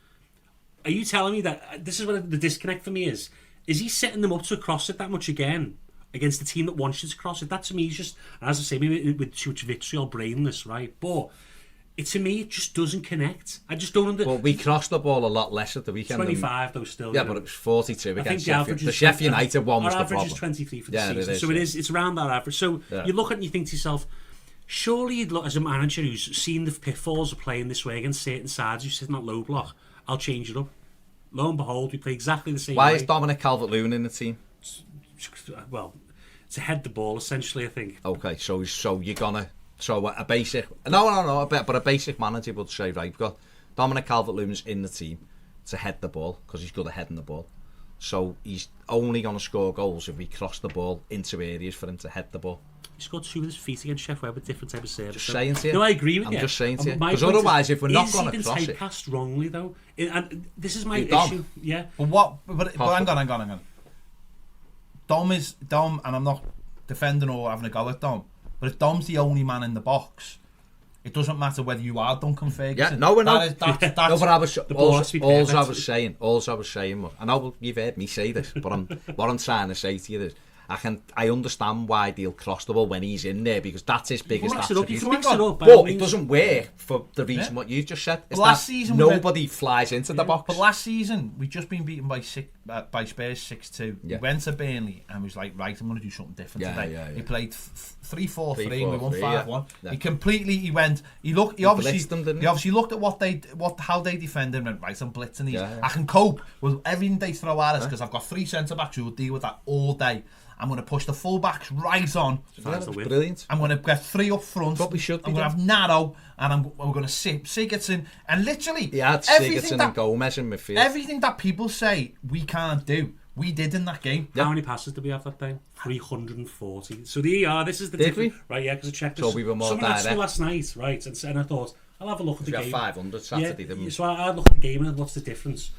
Are you telling me that this is what the disconnect for me is? Is he setting them up to cross it that much again against the team that wants you to cross it? That to me is just, as I say, maybe with too much vitriol, brainless, right? But to me, it just doesn't connect. I just don't understand. Well, we crossed the ball a lot less at the weekend. 25 though, still. Yeah, but it was 42 against Sheffield. The Sheffield United one was the problem. Our average is 23 for the season, so it's around that average. So you look at it and you think to yourself, surely you'd look as a manager who's seen the pitfalls of playing this way against certain sides who's sitting at low block, I'll change it up. Lo and behold, we play exactly the same way. Why is Dominic Calvert-Lewin in the team? Well, to head the ball, essentially, I think. Okay, so you're gonna a basic but a basic manager would say, right, we've got Dominic Calvert-Lewin's in the team to head the ball because he's good at heading the ball. So he's only gonna score goals if we cross the ball into areas for him to head the ball. He scored 2 with his feet against Sheffield Wednesday with different type of service. Just saying to you. No, I agree with you. I'm just saying to you. Because otherwise, if we're not going to cross it... Is he been typecast wrongly, though? And this is my issue. Yeah. But hang on. Dom, and I'm not defending or having a go at Dom, but if Dom's the only man in the box, it doesn't matter whether you are Duncan Ferguson. Yeah, no, we're not. That's no, but all I was saying was, I know you've heard me say this, but what I'm trying to say to you is, I understand why they'll cross the ball when he's in there, because that's his biggest attribute. But it doesn't work for the reason what you just said. Last season, nobody flies into the box. But last season, we'd just been beaten by Spurs 6-2. We went to Burnley and was like, right, I'm going to do something different today. He played 3-4-3 and we won 5-1. He obviously looked at how they defended and went, right, I'm blitzing these. I can cope with everything they throw at us because I've got 3 centre-backs who will deal with that all day. I'm going to push the full-backs right on. Brilliant. I'm going to get 3 up front. What we should I'm going to have narrow, and we're going to sit Sigurdsson. And literally, Sigurdsson and Gomez in midfield. Everything that people say we can't do, we did in that game. How many passes did we have that day? 340. So there you are. This is the difference. Right, yeah, because I checked this. So we were more someone direct. asked me last night, right, and I thought, I'll have a look at the game. We had 500 Saturday, didn't we? So I had a look at the game and what's the difference.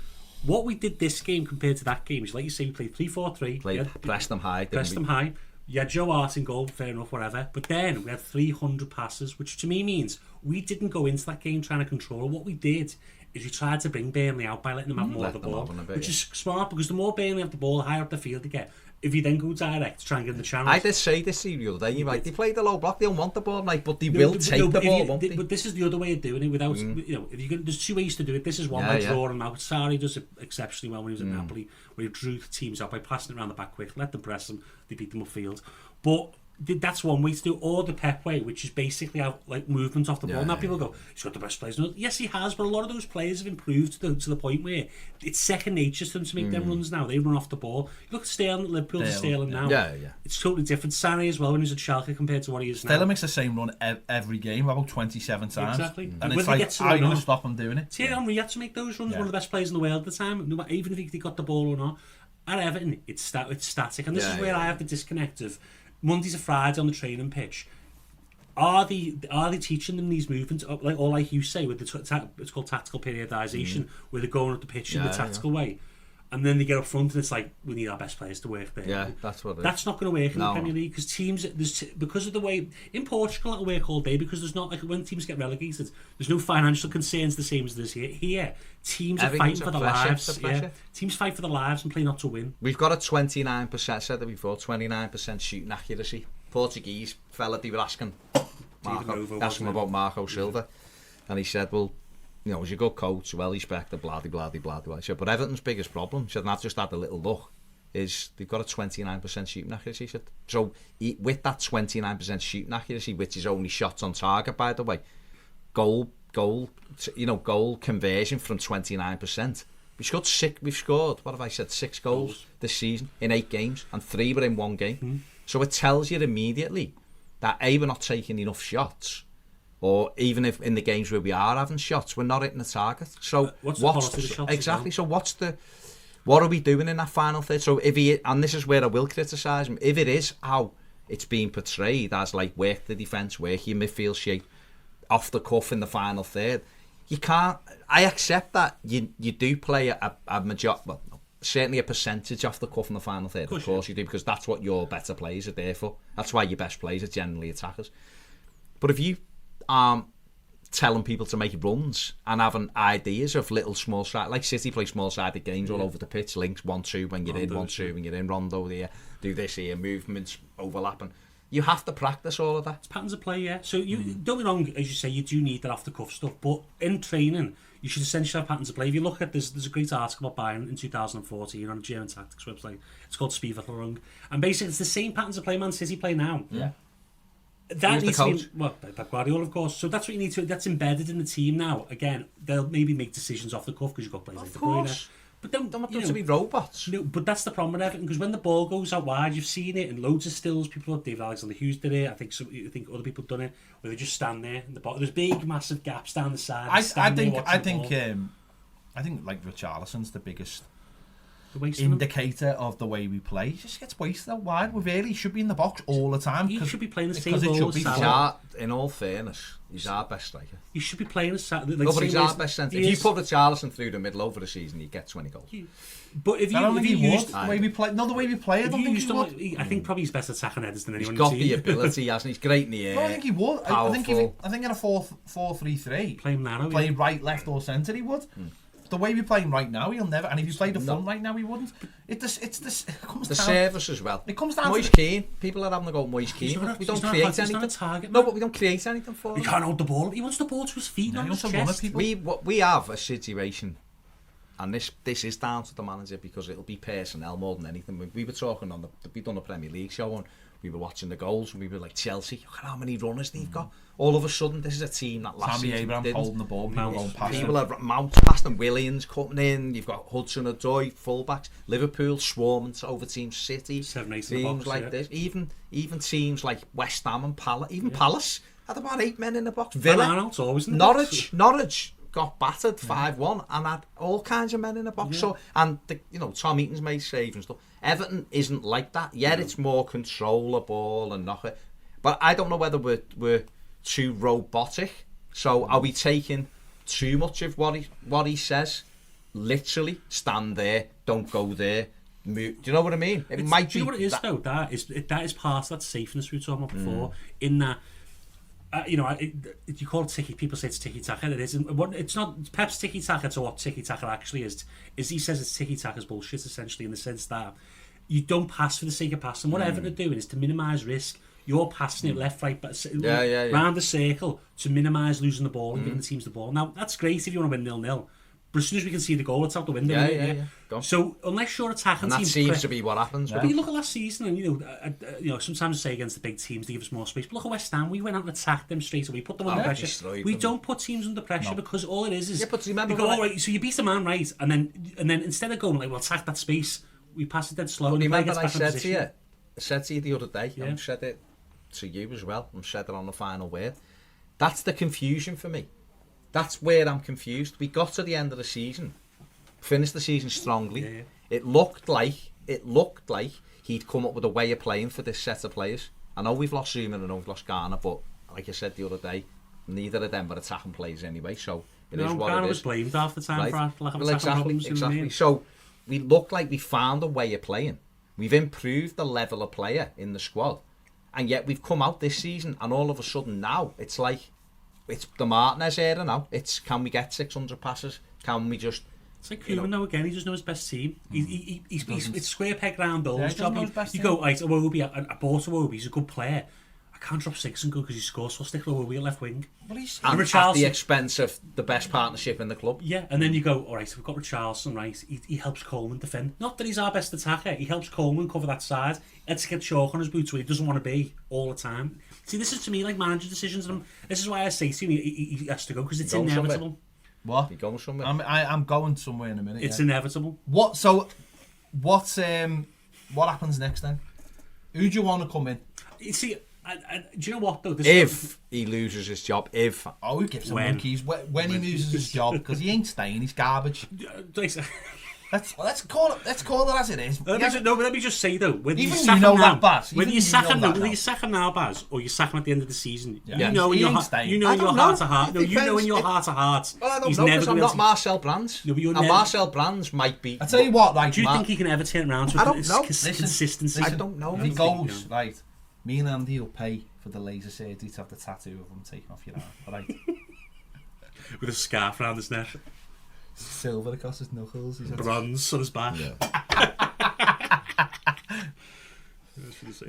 What we did this game compared to that game is, like you say, we played 3-4-3. Pressed them high. Pressed them high. You had Joe Hart in goal, fair enough, whatever. But then we had 300 passes, which to me means we didn't go into that game trying to control it. What we did is we tried to bring Burnley out by letting them have more of the ball, which is smart, because the more Burnley have the ball, the higher up the field they get. If you then go direct to try and get in the channels. I did say this the other day, they play the low block, they don't want the ball, but they will take the ball, won't they? But this is the other way of doing it without, if you can, there's 2 ways to do it. This is one by drawing them out. Sarri does it exceptionally well when he was at Napoli, where he drew the teams out by passing it around the back quick, let them press them, they beat them upfield. But that's one way to do, or the Pep way, which is basically have like movement off the ball. Now people go, he's got the best players. Yes, he has, but a lot of those players have improved to the point where it's second nature to them to make them runs now. They run off the ball. You look at Sterling, Liverpool to Sterling now. Yeah. It's totally different. Sané as well when he was at Schalke compared to what he is now. Sterling makes the same run every game, about 27 times. Exactly. And it's like, how are you going to stop him doing it? Thierry Henry had to make those runs, one of the best players in the world at the time, no matter, even if he got the ball or not. At Everton, it's static. And this is where I have the disconnect of Monday to Friday on the training pitch. Are they teaching them these movements, or like you say, with it's called tactical periodisation, where they're going up the pitch in the tactical way, and then they get up front and it's like, we need our best players to work there. Yeah, that's what it is. That's not going to work in the Premier League, because teams, because of the way in Portugal it'll work all day, because there's not, like, when teams get relegated, there's no financial concerns the same as there's here. Here, teams are fighting for their lives. Yeah. Teams fight for their lives and play not to win. We've got a 29%, said that before, 29% shooting accuracy. Portuguese fella, they were asking about Marco Silva, and he said, well, you know, as a good coach, well respected, blah, blah, blah, blah, blah. He said, but Everton's biggest problem, he said, and I've just had a little look, is they've got a 29% shooting accuracy. He said, so with that 29% shooting accuracy, which is only shots on target, by the way, goal conversion from 29%. We've scored, what have I said, 6 goals this season in 8 games, and 3 were in 1 game. So it tells you immediately that A, we're not taking enough shots, or even if in the games where we are having shots, we're not hitting the target. So what's the quality of the shots? Exactly. So what are we doing in that final third? So and this is where I will criticise him, if it is how it's being portrayed as like work the defence, work your midfield shape, off the cuff in the final third, you can't. I accept that you do play a major, well, certainly a percentage off the cuff in the final third. Of course you do, because that's what your better players are there for. That's why your best players are generally attackers. But if you telling people to make runs and having ideas of little small side, like City play small sided games all over the pitch, links 1-2 when you're in, 1-2 when you're in, rondo there, do this here, movements overlapping. You have to practice all of that. It's patterns of play, yeah. So you don't be wrong, as you say, you do need that off the cuff stuff, but in training you should essentially have patterns of play. If you look at there's a great article about Bayern in 2014 on a German tactics website. It's called Spielverlagerung, and basically it's the same patterns of play Man City play now. Yeah. That needs to be, well, Pep Guardiola, of course. So that's what you need to. That's embedded in the team now. Again, they'll maybe make decisions off the cuff because you've got players like De Bruyne. But don't want them to be robots. No, but that's the problem with Everton, because when the ball goes out wide, you've seen it in loads of stills. People like David Alexander-Hughes did it. I think other people have done it, where they just stand there in the bottom. There's big, massive gaps down the side. I think like Richarlison's the biggest the indicator of the way we play. He just gets wasted out wide. He should be in the box all the time. He should be playing the same role as Salah. In all fairness, he's our best striker. He should be playing as Salah. No, but he's our best centre. If you put Richarlison through the middle over the season, he'd get 20 goals. But if you used the way we play, not the way we play, I don't think he would. I think probably he's better attacking headers than anyone. He's got the ability, hasn't he? He's great in the air. No, I think he would. I think in a 4-3-3, play narrow, play right, left, or centre, he would. The way we're playing right now, he'll never. And if you played the front right now, he wouldn't. It comes the down. Service as well. It comes down. Moise Keane. People are having to go Moise Keane. We don't create anything. No, but we don't create anything for him. He can't hold the ball. He wants the ball to his feet, not his chest. We have a situation, and this is down to the manager, because it'll be personnel more than anything. We were talking we've done a Premier League show on. We were watching the goals, and we were like, Chelsea, look at how many runners they've got. All of a sudden, this is a team that last season Abraham didn't. Holding the ball, people are Mount past them, Williams cutting in. You've got Hudson-Odoi, fullbacks. Liverpool swarming over teams, City, 7-8 teams like this. Even teams like West Ham and Palace. Palace had about 8 men in the box. Villa, Norwich got battered 5-1 and had all kinds of men in the box. So, and Tom Eaton's made saves and stuff. Everton isn't like that yet. It's more control the ball and knock it. But I don't know whether we're too robotic. So are we taking too much of what he says? Literally, stand there, don't go there. Move. Do you know what I mean? Do you know what it is though? That is part of that safeness we were talking about before. In that. You call it tiki. People say it's tiki-taka. It isn't. It's not Pep's tiki-taka to what tiki-taka actually is he says it's tiki-taka's bullshit, essentially, in the sense that you don't pass for the sake of passing. What Everton are doing is to minimise risk. You're passing it left, right, round the circle to minimise losing the ball and giving the teams the ball. Now, that's great if you want to win 0-0. But as soon as we can see the goal, it's out the window. Yeah. Go on. So unless you're attacking And that teams, seems to be what happens. but you look at last season, and you know, sometimes I say against the big teams they give us more space. But look at West Ham, we went out and attacked them straight away, put them under pressure. We don't put teams under pressure because all it is but remember, you go, all right, so you beat a man, right, and then instead of going like, well, attack that space, we pass it dead slow. But And remember, I said to you the other day, and said it to you as well, and said it on the final word. That's the confusion for me. That's where I'm confused. We got to the end of the season, finished the season strongly. Yeah. It looked like he'd come up with a way of playing for this set of players. I know we've lost Zuma and I know we've lost Garner, but like I said the other day, neither of them were attacking players anyway. So it is what Garner it is. was blamed half the time for lack of attacking problems. Exactly. So we look like we found a way of playing. We've improved the level of player in the squad, and yet we've come out this season, and all of a sudden now it's like it's the Martinez era now. It's can we get 600 passes? Can we just? It's like Koeman though, again, he doesn't know his best team. It's square peg round goals. You go, right, Iwobi, I bought Iwobi, he's a good player. I can't drop 6 and go because he scores, so I'll stick Iwobi at left wing. And at the expense of the best partnership in the club. Yeah, and then you go, all right, we've got Richarlison, right, he helps Coleman defend. Not that he's our best attacker, he helps Coleman cover that side. Let's get chalk on his boots where he doesn't want to be all the time. See, this is to me like manager decisions, and this is why I say to him, he has to go, because it's inevitable. What? You going somewhere? I'm going somewhere in a minute. It's inevitable. What happens next then? Who do you want to come in? You see, do you know what though? If he loses his job, who gives him monkeys when he loses his job, because he ain't staying. He's garbage. Let's call it as it is. But let me just say though, whether even you sack you know him that, now, Baz. Whether you sack him now, Baz, or you sack him at the end of the season, you know in your heart of heart. No, you know in your heart of hearts. Well, I don't know because I'm not Marcel Brands. No, and Marcel Brands might be. I tell you what, do you think he can ever turn around to consistency? I don't know. If he goes right, me and Andy will pay for the laser surgery to have the tattoo of him taken off your arm, right? With a scarf around his neck. Silver across his knuckles. Bronze on his back. Yeah.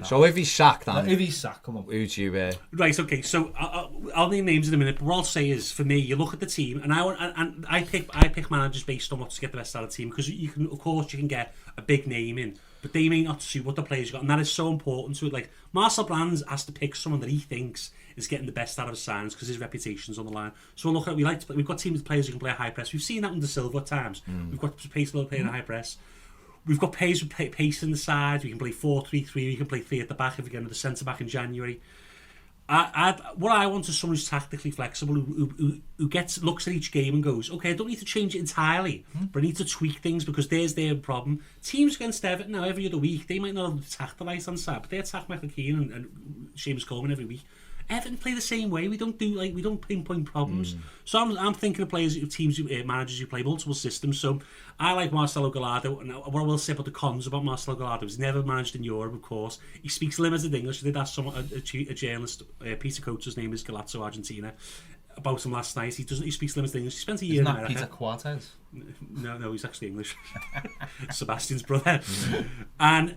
So if he's sacked, then come on. Who do you? Right, okay. So I'll name names in a minute. But what I'll say is, for me, you look at the team, and I pick managers based on what to get the best out of the team, because you can get a big name in, but they may not suit what the players got, and that is so important to it. Like Marcel Brands has to pick someone that he thinks is getting the best out of his signings because his reputation's on the line. So we'll look at we've got teams of players who can play a high press. We've seen that under Silva at times. We've got pace playing a high press. We've got players who play pace in the side. We can play 4-3-3. We can play 3 at the back if we get another centre back in January. What I want is someone who's tactically flexible, who looks at each game and goes, okay, I don't need to change it entirely, but I need to tweak things because there's their problem. Teams against Everton now every other week, they might not have attacked the right hand side, but they attack Michael Keane and Seamus Coleman every week. Everton play the same way. We don't pinpoint problems. So I'm thinking of players, teams, managers who play multiple systems. So I like Marcelo Gallardo, and what I will say about the cons about Marcelo Gallardo is he's never managed in Europe, of course. He speaks limited English. I did ask a journalist, Peter Coates' name is Galazzo Argentina, about him last night. He speaks limited English. He spent a year in America. Peter Quartes? No, he's actually English. Sebastian's brother. And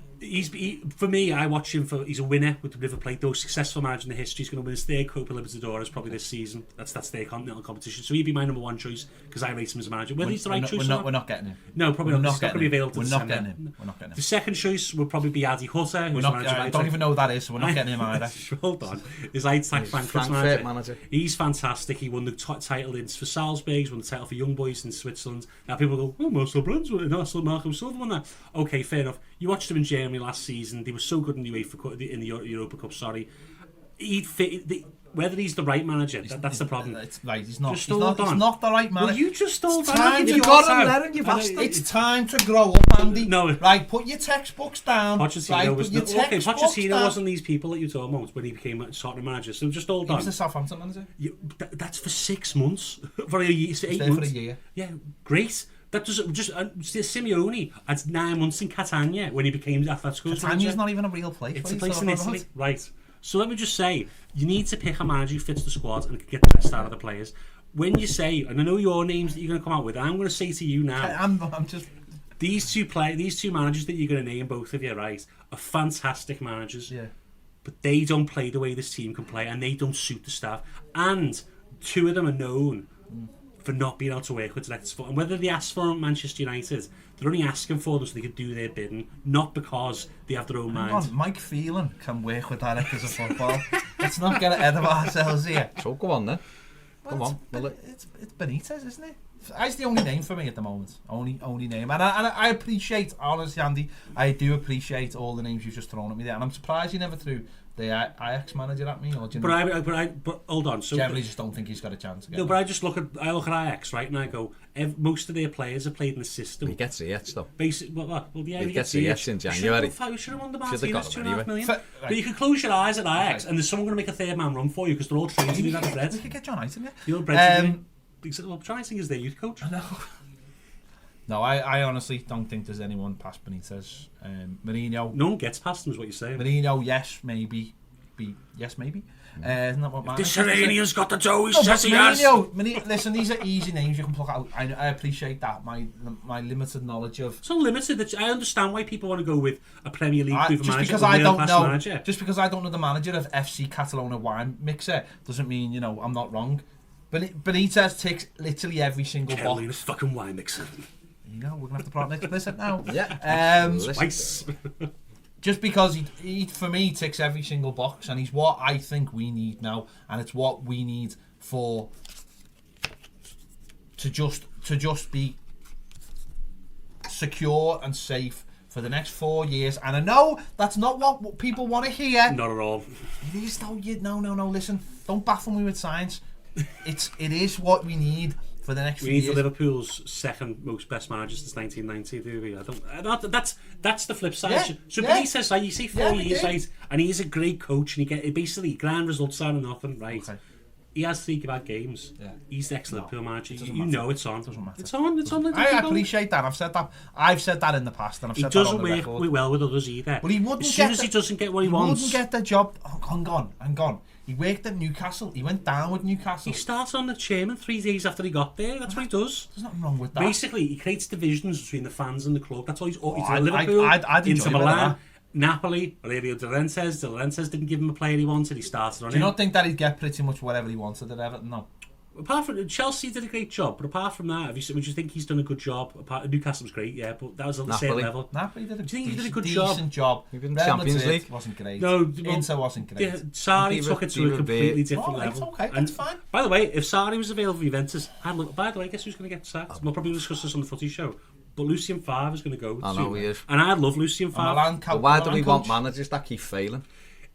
for me, I watch him he's a winner with the River Plate, though successful manager in the history. He's going to win his 3rd Copa Libertadores probably this season. That's their continental competition. So he'd be my number 1 choice because I rate him as a manager. Whether he's the right choice we're not getting him. No, probably not. He's not going to be available to We're not getting him. The second choice will probably be Adi Hutter. I don't even know who that is, so we're not getting him either. Hold on. His Frankfurt manager. He's fantastic. He won the title for Salzburg. He's won the title for Young Boys in Switzerland. Now people go, oh, Marcel Brands, Marco Silva won that. Okay, fair enough. You watched him in Germany last season. They were so good in the Europa Cup. Sorry, he'd fit. Whether he's the right manager, that's the problem. It's right. He's not the right manager. Well, you just stole You've got to let him. You've asked him. It's time to grow up, Andy. No, right. Put your textbooks down. Pochettino wasn't these people that you talking about when he became a Tottenham manager. So just hold on. He was the Southampton manager. That's for 6 months. For a year, for 8 months. For a year. Yeah, great. That doesn't just Simeone had 9 months in Catania when he became Atletico's manager. Catania's not even a real place. It's a place in Italy, right? So let me just say, you need to pick a manager who fits the squad and can get the best out of the players. When you say, and I know your names that you're going to come out with, and I'm going to say to you now, I'm just these two managers that you're going to name, both of you, right, are fantastic managers. Yeah. But they don't play the way this team can play, and they don't suit the staff. And 2 of them are known for not being able to work with directors for, and whether they ask for Manchester United, they're only asking for them so they can do their bidding, not because they have their own mind. Mike Phelan can work with directors of football. Let's not get ahead of ourselves here. So go on then. Come on. It's Benitez, isn't it? That's the only name for me at the moment. Only name. And I appreciate, honestly, Andy, I do appreciate all the names you've just thrown at me there. And I'm surprised you never threw the Ajax manager at me. Or do you know, But hold on. So generally just don't think he's got a chance. No, but I look at Ajax, right, and I go, most of their players have played in the system. He gets the H though. He gets the H in January. You should have won the Should have got Martinez, him 2.5 anyway. million. But you can close your eyes at Ajax, and there's someone going to make a third man run for you because they're all trained to do that at Bread. We could get John Iton, yeah. You're Bread. Well, John Iton is their youth coach. I know. No, I honestly don't think there's anyone past Benitez. Mourinho. No one gets past him, is what you're saying. Mourinho, yes, maybe. Isn't that what The Serenian's got the toe, he no, says he has. Mourinho, listen, these are easy names you can pluck out. I appreciate that. My limited knowledge of. It's unlimited. I understand why people want to go with a Premier League proven just manager. Because I don't know. Manager. Just because I don't know the manager of FC Catalona wine mixer doesn't mean I'm not wrong. Benitez ticks literally every single Carolina's box. fucking wine mixer. We're gonna have to probably listen now. Yeah. Spice. Just because he for me ticks every single box, and he's what I think we need now, and it's what we need for to just be secure and safe for the next 4 years. And I know that's not what people want to hear. Not at all. It is no. Listen, don't baffle me with science. It is what we need for the next few years. We need Liverpool's second most best manager since 1990, do we? That's the flip side. Yeah, so yeah. he says, you see 4 years, right, and he's a great coach, and he basically grand results out of nothing, right? Okay. He has 3 bad games. Yeah. He's the ex-Liverpool manager. You know it's on. It doesn't matter. It's on. I appreciate that. I've said that in the past, and I've said that on the record. He doesn't work well with others either. But he wouldn't as soon as he doesn't get what he wants. He wouldn't get the job. Hang on. He worked at Newcastle. He went down with Newcastle. He starts on the chairman 3 days after he got there. That's what he does. There's nothing wrong with that. Basically, he creates divisions between the fans and the club. That's all he's Liverpool, I'd Inter Milan, Napoli, Aurelio De Laurentiis didn't give him a player he wanted. He started on him. Do you not think that he'd get pretty much whatever he wanted at Everton? No. Apart from Chelsea did a great job, but apart from that, would you think he's done a good job? Newcastle was great, yeah, but that was at the same level. Napoli did a decent job. He did Champions League. Wasn't great. No, Inter wasn't great. Sarri took it to a completely different level. Okay, that's fine. By the way, if Sarri was available for Juventus, by the way, guess who's going to get sacked? We'll probably discuss this on the footy show. But Lucien Favre is going to go. I know he is. And I love Lucien Favre. But why do we want managers that keep failing?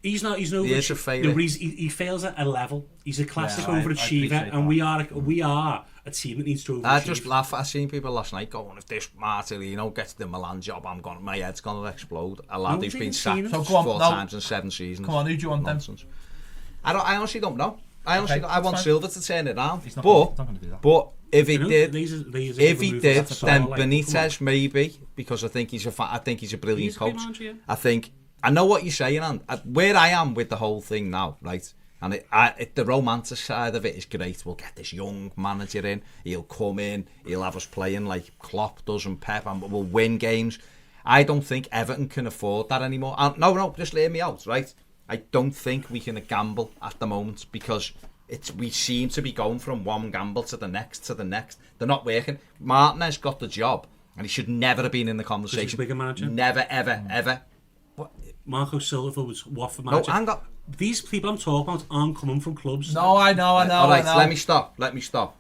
He's no he fails at a level. He's a classic overachiever, and we are a team that needs to overachieve. I just laugh. I seen people last night going, if this Martellino gets the Milan job, my head's gonna explode. A lad who's been sacked 4 times in 7 seasons. Come on, who do you want then? I honestly don't know. I want Silva to turn it around. He's not gonna do that. But if he did, then Benitez maybe, because I think he's a brilliant coach. I know what you're saying, and where I am with the whole thing now, right? And the romantic side of it is great. We'll get this young manager in. He'll come in. He'll have us playing like Klopp does and Pep, and we'll win games. I don't think Everton can afford that anymore. No, just hear me out, right? I don't think we can gamble at the moment because we seem to be going from one gamble to the next. They're not working. Martinez got the job, and he should never have been in the conversation. He's a bigger manager. Never, ever. Marco Silva was Watford manager. No, hang on. These people I'm talking about aren't coming from clubs. No, I know. All right, let me stop.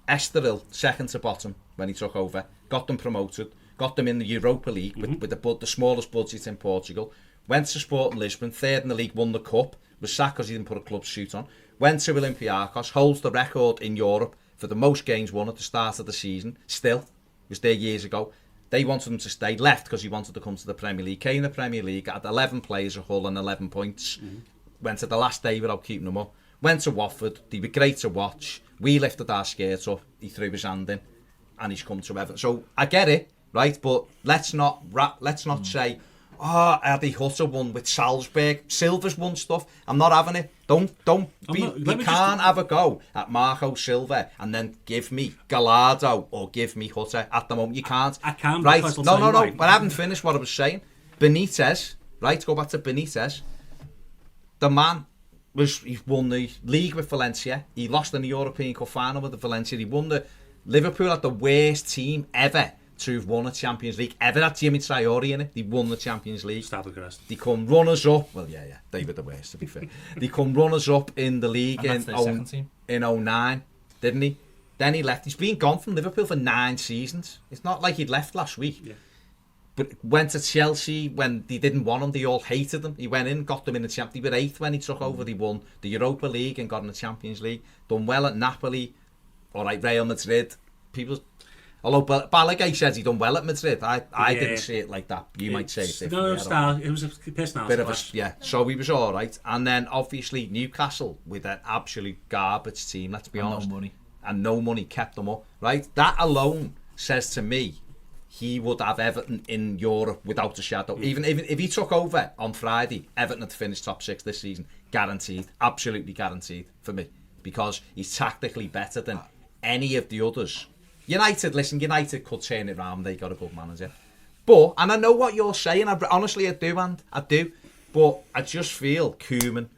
Estoril, second to bottom when he took over, got them promoted, got them in the Europa League with the smallest budget in Portugal, went to Sporting Lisbon, third in the league, won the cup, was sacked because he didn't put a club suit on, went to Olympiacos, holds the record in Europe for the most games won at the start of the season, still, was there years ago. They wanted him to stay, left because he wanted to come to the Premier League. Came to the Premier League, had 11 players at Hull and 11 points. Went to the last day without keeping them up. Went to Watford, they were great to watch. We lifted our skirts up, he threw his hand in, and he's come to Everton. So I get it, right? But let's not say, Eddie Hutter won with Salzburg. Silva's won stuff. I'm not having it. You can't have a go at Marco Silva and then give me Gallardo or give me Hutter at the moment. You can't. I can. Right? No. But I haven't finished what I was saying. Benitez, right? Go back to Benitez. The man he won the league with Valencia. He lost in the European Cup final with the Valencia. He won the Liverpool at the worst team ever to have won a Champions League. Ever had Jimmy Traore in it. They won the Champions League. They come runners up. Well, yeah. They were the worst, to be fair. They come runners up in the league in 09, didn't he? Then he left. He's been gone from Liverpool for 9 seasons. It's not like he'd left last week. Yeah. But went to Chelsea when they didn't want him. They all hated him. He went in, got them in the Champions League. They were 8th when he took over. They won the Europa League and got in the Champions League. Done well at Napoli. All right, Real Madrid. People... Although Balogun says he done well at Madrid, I didn't see it like that. You might say it differently. It was a personality. So he was all right. And then obviously Newcastle with an absolute garbage team. Let's be honest. No money kept them up. Right, that alone says to me he would have Everton in Europe without a shadow. Even if he took over on Friday, Everton had finished top 6 this season, guaranteed, absolutely guaranteed for me, because he's tactically better than any of the others. United could turn it around. They got a good manager. But, and I know what you're saying, honestly I do, but I just feel Koeman,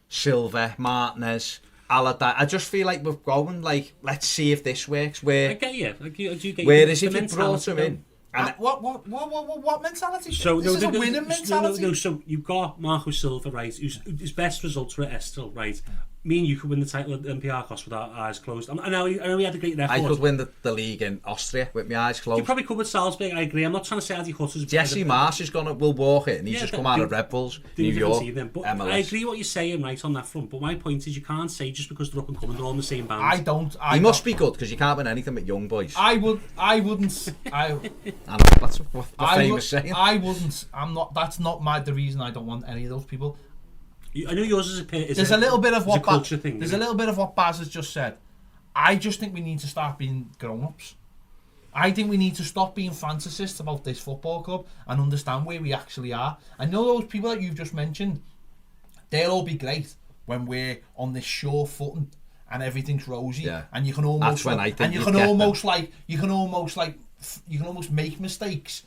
Silva, Martinez, Allardyce, I just feel like we're going like, let's see if this works. I get you. I do get where is it you brought him in? And what mentality? So this is a winning mentality. No, so you've got Marco Silva, right, his best results were at Estoril, right? Me and you could win the title at Olympiacos with our eyes closed. I know we had a great record. I could win the league in Austria with my eyes closed. You probably could with Salzburg, I agree. I'm not trying to say Adi Hutter's... Jesse Marsh will walk it, and he's just come out of Red Bulls, New York, but MLS. I agree what you're saying, right, on that front, but my point is you can't say just because they're up and coming, they're all in the same band. He must be good, because you can't win anything with young boys. I wouldn't... That's the famous saying. I wouldn't... That's not the reason I don't want any of those people. I know yours is there's a little bit of what culture thing. There's a little bit of what Baz has just said. I just think we need to start being grown-ups. I think we need to stop being fantasists about this football club and understand where we actually are. I know those people that you've just mentioned, they'll all be great when we're on this sure footing and everything's rosy, and you can almost you can almost make mistakes,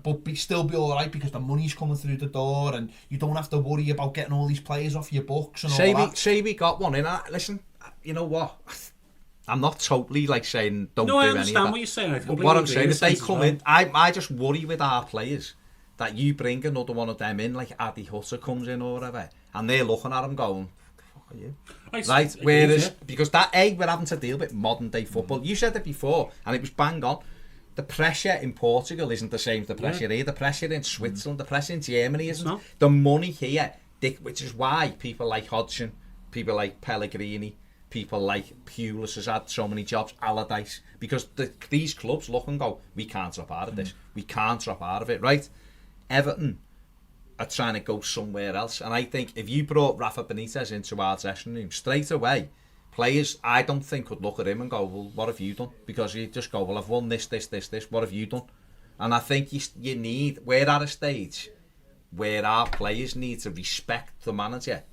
but still be all right because the money's coming through the door and you don't have to worry about getting all these players off your books and all that. Say we got one in. Listen, you know what? I'm not totally like saying don't do any of that. No, I understand what you're saying. What I'm saying is they come in. I just worry with our players that you bring another one of them in, like Adi Hutter comes in or whatever, and they're looking at him going, "Fuck are you?" Right? Whereas because we're having to deal with modern day football. You said it before, and it was bang on. The pressure in Portugal isn't the same as the pressure here. The pressure in Switzerland, the pressure in Germany isn't. The money here, which is why people like Hodgson, people like Pellegrini, people like Pulis has had so many jobs, Allardyce, because these clubs look and go, we can't drop out of this. We can't drop out of it, right? Everton are trying to go somewhere else. And I think if you brought Rafa Benitez into our dressing room, straight away, players, I don't think, would look at him and go, well, what have you done? Because you just go, well, I've won this, what have you done? And I think we're at a stage where our players need to respect the manager,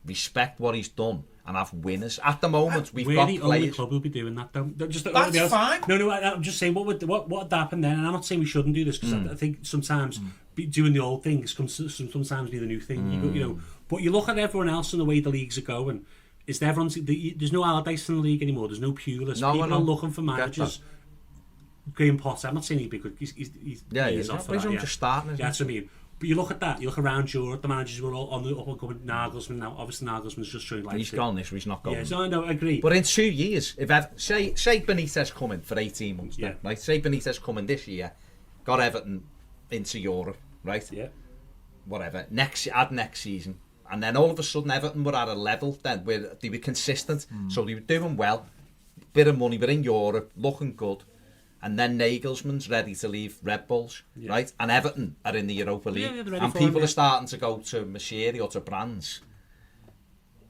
respect what he's done, and have winners. At the moment, we've got players... We're the only club who'll be doing that, though. That's fine. No, I'm just saying, what would happen then? And I'm not saying we shouldn't do this, because I think sometimes doing the old things can sometimes be the new thing. But you look at everyone else and the way the leagues are going, there's no Allardyce in the league anymore. There's no Pulis. People are looking for managers. Graham Potter. I'm not saying he'd be good. He's off for that. Just starting. That's what I mean. But you look at that. You look around Europe. The managers were all on the up and coming. Nagelsmann now. Obviously, Nagelsmann's just showing like. He's gone. He's not going. Yeah, so I know. I agree. But in 2 years, if say Benitez coming for 18 months, then, right? Say Benitez coming this year, got Everton into Europe, right? Yeah. Whatever. Next season. And then all of a sudden Everton were at a level then where they were consistent, so they were doing well, bit of money, but in Europe, looking good. And then Nagelsmann's ready to leave Red Bulls, right? And Everton are in the Europa League, and people are starting to go to Managerial or to Brands.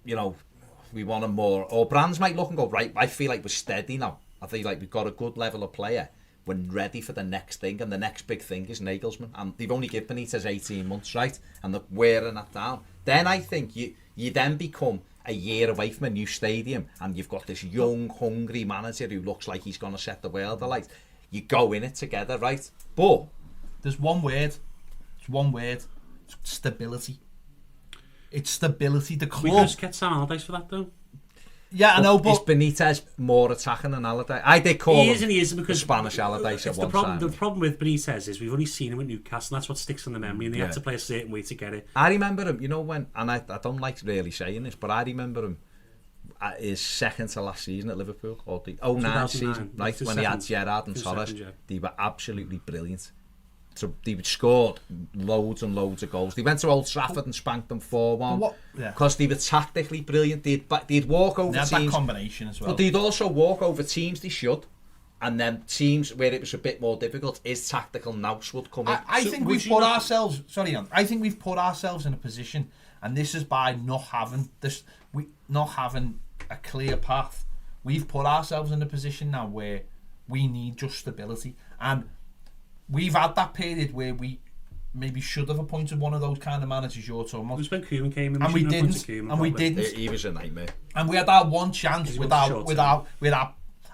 We want them more. Or Brands might look and go, right, I feel like we're steady now. I feel like we've got a good level of player. We're ready for the next thing, and the next big thing is Nagelsmann. And they've only given Benitez 18 months, right? And they're wearing that down. Then I think you then become a year away from a new stadium, and you've got this young, hungry manager who looks like he's going to set the world alight. You go in it together, right? But there's one word. It's one word. It's stability. It's stability. The We club. just get Sam Allardyce for that though. Yeah, I know, Is but Benitez more attacking than Allardyce? I did call He is him and he isn't the because Spanish Allardyce at it's one the problem. time. The problem with Benitez is we've only seen him at Newcastle, and that's what sticks in the memory. And they Yeah. had to play a certain way to get it. I remember him, you know, when, and I don't like really saying this, but I remember him at his second to last season at Liverpool, or the 09 season, right, when he had Gerrard and Torres. They were absolutely brilliant. So they scored loads and loads of goals. They went to Old Trafford and spanked them 4-1 because they were tactically brilliant. They'd walk over they had teams, that combination as well. but they'd also walk over teams they should, and then teams where it was a bit more difficult, his tactical nous would come in. I think we've put ourselves. Sorry, Ian, I think we've put ourselves in a position, and this is by not having a clear path. We've put ourselves in a position now where we need just stability, and we've had that period where we maybe should have appointed one of those kind of managers you're talking about. It was when Koeman came in, And we didn't. He was a nightmare. And we had our one chance without.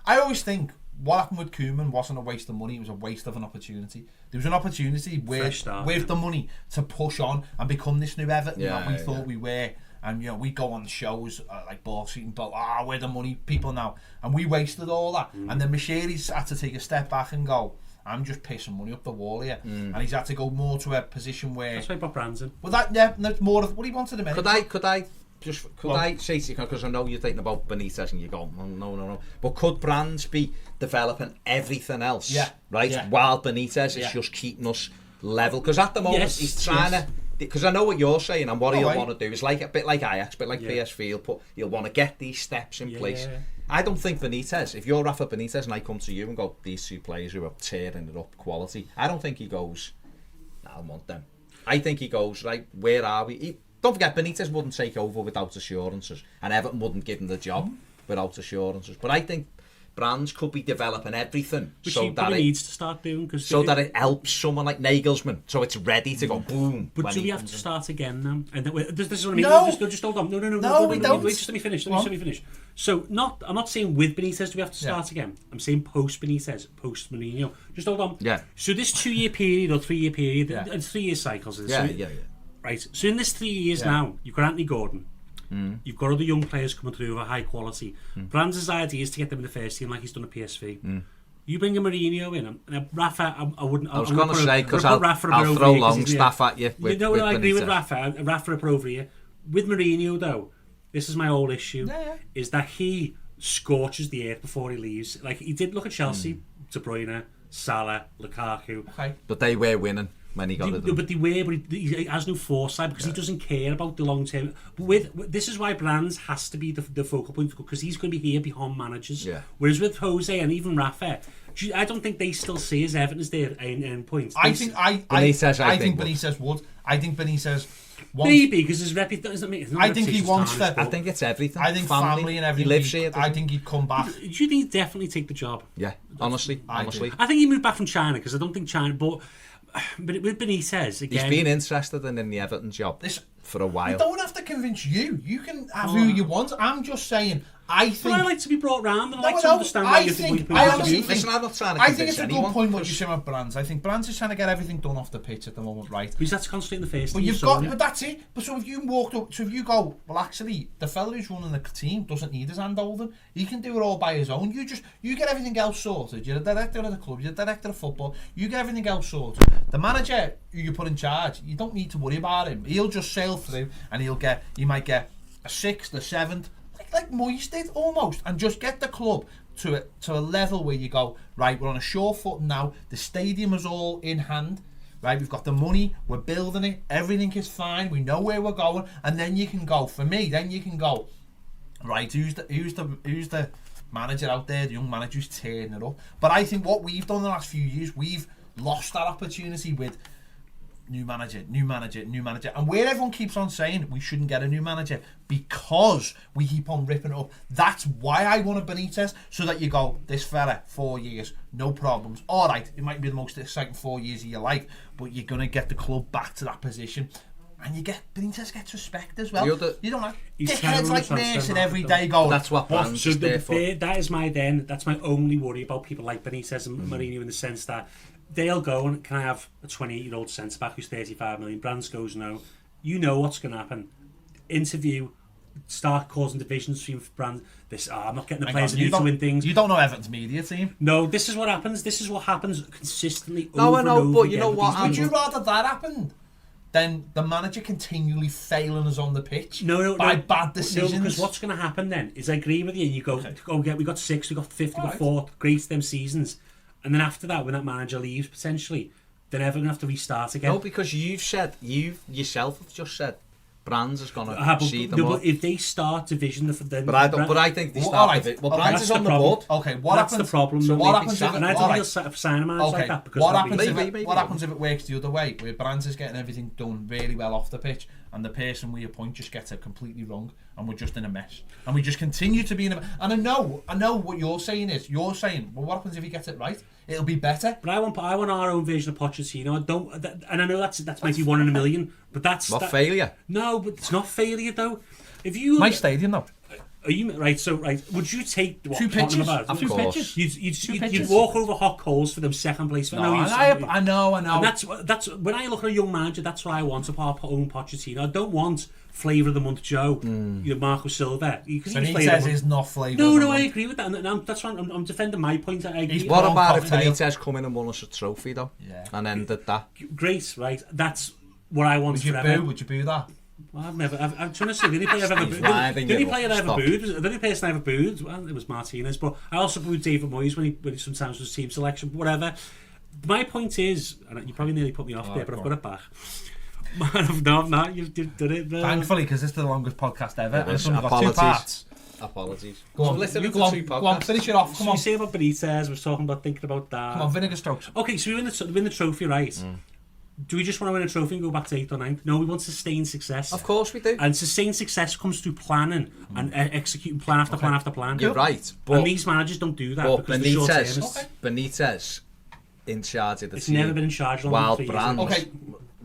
I always think what happened with Koeman wasn't a waste of money; it was a waste of an opportunity. There was an opportunity with the money to push on and become this new Everton that we thought we were. And we go on shows like Ball Street and we're the money people now, and we wasted all that. And then Macheri's had to take a step back and go, I'm just pissing money up the wall here, and he's had to go more to a position where. That's why Bob Brands in. Well, that's more of what he wanted a minute. Could I say to you, because I know you're thinking about Benitez and you go, no. But could Brands be developing everything else? Yeah. Right? Yeah. While Benitez is just keeping us level. Because at the moment he's trying to. Because I know what you're saying, and what he'll want to do is like a bit like Ajax, a bit like PSV. He'll want to get these steps in place. I don't think Benitez, if you're Rafa Benitez and I come to you and go, these two players who are tearing it up quality, I don't think he goes, I want them. I think he goes, right, where are we? Don't forget, Benitez wouldn't take over without assurances, and Everton wouldn't give him the job without assurances. But I think Brands could be developing everything Which he needs to start doing, that it helps someone like Nagelsmann, so it's ready to go boom. But do we have to start again now? And this is what I mean. No. Just hold on. No, we don't. Wait, just let me finish. Let me finish. So I'm not saying with Benitez do we have to start again. I'm saying post Benitez, post Mourinho. Just hold on. Yeah. So this 2-year period or 3-year period, and 3-year cycles. Yeah. Right. So in this 3 years now, you've got Anthony Gordon. You've got other young players coming through of a high quality. Brands' idea is to get them in the first team like he's done at PSV. You bring a Mourinho in, and Rafa, I wouldn't. I was going to say, because I'll throw Longstaff at you. I agree with Rafa. Rafa up over here. With Mourinho, though, this is my whole issue, is that he scorches the earth before he leaves. Like he did look at Chelsea, De Bruyne, Salah, Lukaku. Okay. But they were winning when he got it. But he has no foresight because he doesn't care about the long term. But this is why Brands has to be the focal point, because he's going to be here behind managers. Yeah. Whereas with Jose and even Rafa, I don't think they still see as Everton as their end point. I think Benitez would. I think Benitez maybe because his reputation. I think he wants to. I think it's everything. I think family and everything. He lives here. I think he'd come back. Do you think he'd definitely take the job? Yeah, honestly. I think he moved back from China because I don't think China. But with Benitez again, he's been interested in the Everton job for a while. I don't have to convince you. You can have who you want. I'm just saying. I think. But I like to be brought round, and I like to understand why you think. Listen, I'm not trying to. I think it's a good point what you say about Brands. I think Brands is trying to get everything done off the pitch at the moment, right? Because that's constantly in the face. But that's it. But so if you walked up, so if you go, well, actually, the fella who's running the team doesn't need his hand holding. He can do it all by his own. You get everything else sorted. You're the director of the club. You're the director of football. You get everything else sorted. The manager who you put in charge, you don't need to worry about him. He'll just sail through, and he might get a 6th, a 7th. Like Moyes did almost, and just get the club to a level where you go, right, we're on a sure foot now, the stadium is all in hand, right, we've got the money, we're building it, everything is fine, we know where we're going, and then you can go, right, who's the manager out there, the young manager who's tearing it up. But I think what we've done the last few years, we've lost that opportunity with new manager, and where everyone keeps on saying we shouldn't get a new manager because we keep on ripping it up. That's why I want a Benitez, so that you go, this fella, 4 years, no problems. All right, it might be the most exciting 4 years of your life, but you're gonna get the club back to that position, and Benitez gets respect as well. You don't have dickheads like Mason every day going. That's what Brands is there for. That's my only worry about people like Benitez and Mourinho, in the sense that they'll go and, can I have a 28-year-old centre-back who's 35 million? Brands goes, no. You know what's going to happen. interview, start causing divisions between brands. I'm not getting the players to win things. You don't know Everton's media team. No, this is what happens. This is what happens consistently. No, over I know, and over but again you know what? Would you rather that happened than the manager continually failing us on the pitch by bad decisions? No, because what's going to happen then is I agree with you. And you go, we got 6, we got 5th, we got 4th, great them seasons, and then after that, when that manager leaves potentially, then Everton have to restart again. No, because you yourself have just said. Brands is going to see them but if they start division, then but I think they start. Well, Brands is on the board. Okay, what that's happens? The problem. So what happens? And I don't think he'll sign a manager like that. Because what happens if it works the other way, where Brands is getting everything done really well off the pitch, and the person we appoint just gets it completely wrong, and we're just in a mess, and we just continue to be in a mess. And I know what you're saying is, well, what happens if he gets it right? It'll be better. But I want our own version of Pochettino. And I know that's maybe 1 in a million, but that's not failure. No, but it's not failure though. If you my stadium though. Are you right? So would you take two pitches? Of course. You'd walk over hot coals for them second place. No, I know. And that's when I look at a young manager. That's what I want of our own Pochettino. I don't want flavour of the month Joe, Marco Silva. Benitez is not flavour. No, I agree with that. And that's why I'm defending my point. I agree. What about if Benitez come in and won us a trophy though? Yeah. And ended that. Great, right? That's what I want. Would you boo that? Well, I'm trying to say the only player I've ever booed. The only player I ever booed. The only person I ever booed. Well, it was Martinez, but I also booed David Moyes when he sometimes was team selection, whatever. My point is, and you probably nearly put me off there, but I've got it back. Man, no, I'm not. You did it. Thankfully, because this is the longest podcast ever, and it's only got 2 parts. Apologies. Go on, go on, finish it off. Come on. We say about Benitez. We're talking about thinking about that. Come on, vinegar strokes. Okay, so we win the trophy, right? Do we just want to win a trophy and go back to 8th or 9th? No, we want sustained success. Of course we do. And sustained success comes through planning and executing plan after plan after plan. You're right. But, and these managers don't do that because Benitez in charge of the team. It's team. never been in charge of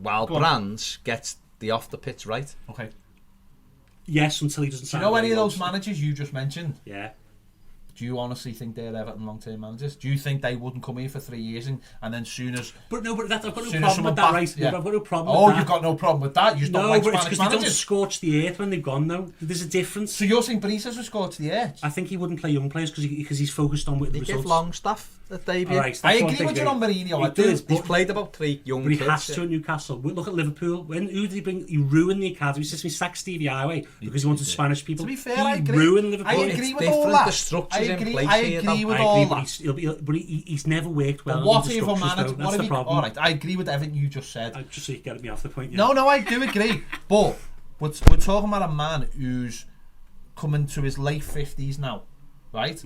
While Brands gets the off the pitch right. Okay. Yes, until he doesn't sign. Do you know any of those managers you just mentioned? Yeah. Do you honestly think they're Everton long-term managers? Do you think they wouldn't come here for 3 years and then soon as... But that's, I've got no problem with that, right? Yeah. I've got no problem with that. You've got no problem with that? You just don't like Spanish managers? No, but it's because they don't scorch the earth when they've gone, though. There's a difference. So you're saying Benitez would scorch the earth? I think he wouldn't play young players because he's focused on the results. He give Longstaff a debut. Right, I agree with you on Mourinho. He's played about 3 young kids. But he has to at Newcastle. Look at Liverpool. Who did he bring? He ruined the academy system. He sacked Stevie Highway because he wanted Spanish people. To be fair, I agree. He ruined Liverpool. I agree with all that. The structures in place I agree with all that. But he's never worked well. What if a manager? That's the problem. All right, I agree with everything you just said. Just so you get me off the point. Yeah. No, I do agree. But we're talking about a man who's coming to his late 50s now, right?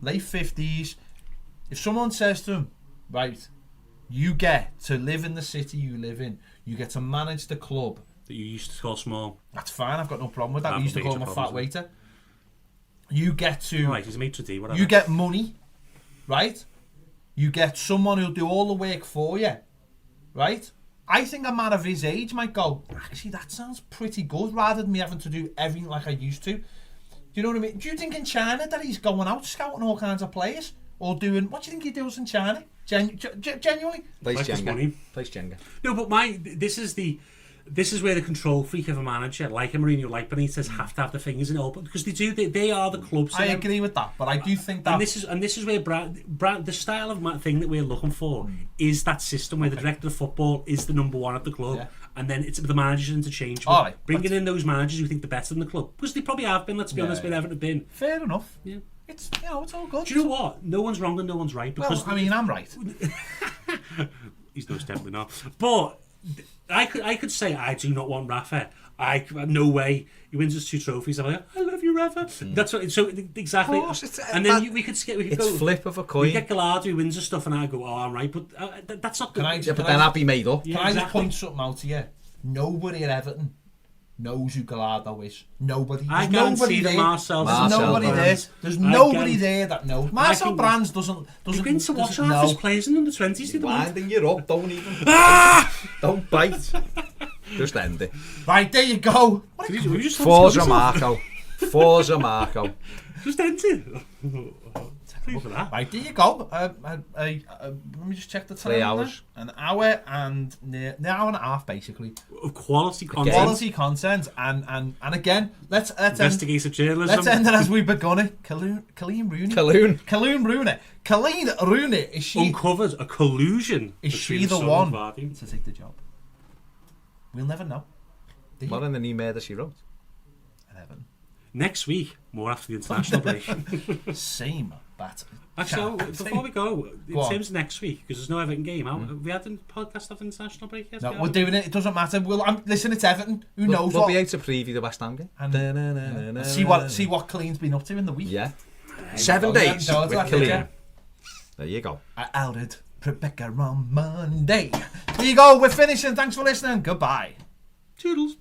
Late 50s. If someone says to him, right, you get to live in the city you live in, you get to manage the club that you used to call small. That's fine. I've got no problem with that. We used to call him a fat waiter. You get to. Right, he's a maitre d', whatever. You get money, right? You get someone who'll do all the work for you, right? I think a man of his age might go, actually, that sounds pretty good, rather than me having to do everything like I used to. Do you know what I mean? Do you think in China that he's going out scouting all kinds of players? Or doing, what do you think he does in China? Genuinely? Plays Jenga. No, but this is where the control freak of a manager, like a Mourinho, like Benitez, have to have the fingers in it all, because they are the club. I agree with that, but I do think that... And this is where the style of thing that we're looking for is that system where the director of football is the number one at the club, and then it's the managers interchangeable. All right, bringing in those managers who think they're better than the club, because they probably have been, let's be honest, where Everton have been. Fair enough. Yeah. It's it's all good. Do you know what? No one's wrong and no one's right. Because I'm right. He's no definitely not. But I could say I do not want Rafa. No way. He wins us 2 trophies. I'm like, I love you, Rafa. That's what. So exactly. And then we could go. Flip of a coin. We get Gallardo who wins us stuff, and I go, I'm right. But that's not. But then I'll be made up. Can I just point something out to you? Nobody at Everton knows who Gallardo is. Nobody. I guarantee that Marcel. There's nobody there. There's nobody there that knows. Marcel Brands doesn't. You're going to watch half his players in the under-20s. Winding you up. Don't even. Don't bite. Just end it. Right, there you go. Forza Marco. Forza Marco. Just end it. Pay for that. Right, there you go. Let me just check the time. 3 hours. An hour and an hour and a half, basically. Of quality content. Quality content, and again, let's Investigative journalism. let's end it as we've begun it. Colleen Rooney. Colleen Rooney. Is she uncovered a collusion? Is she the one to take the job? We'll never know. More than the new murder she wrote. 11. Next week, more after the international break. Same, but actually, before we go, in on. terms of next week, because there's no Everton game, have we had a podcast after the international break yet? No, we're doing it. It doesn't matter. Listen, it's Everton. Who knows we'll what? be able to preview the West Ham game. And see what Colleen's been up to in the week. Yeah. 7 days with Colleen. There you go. I outed Rebecca on Monday. There you go. We're finishing. Thanks for listening. Goodbye. Toodles.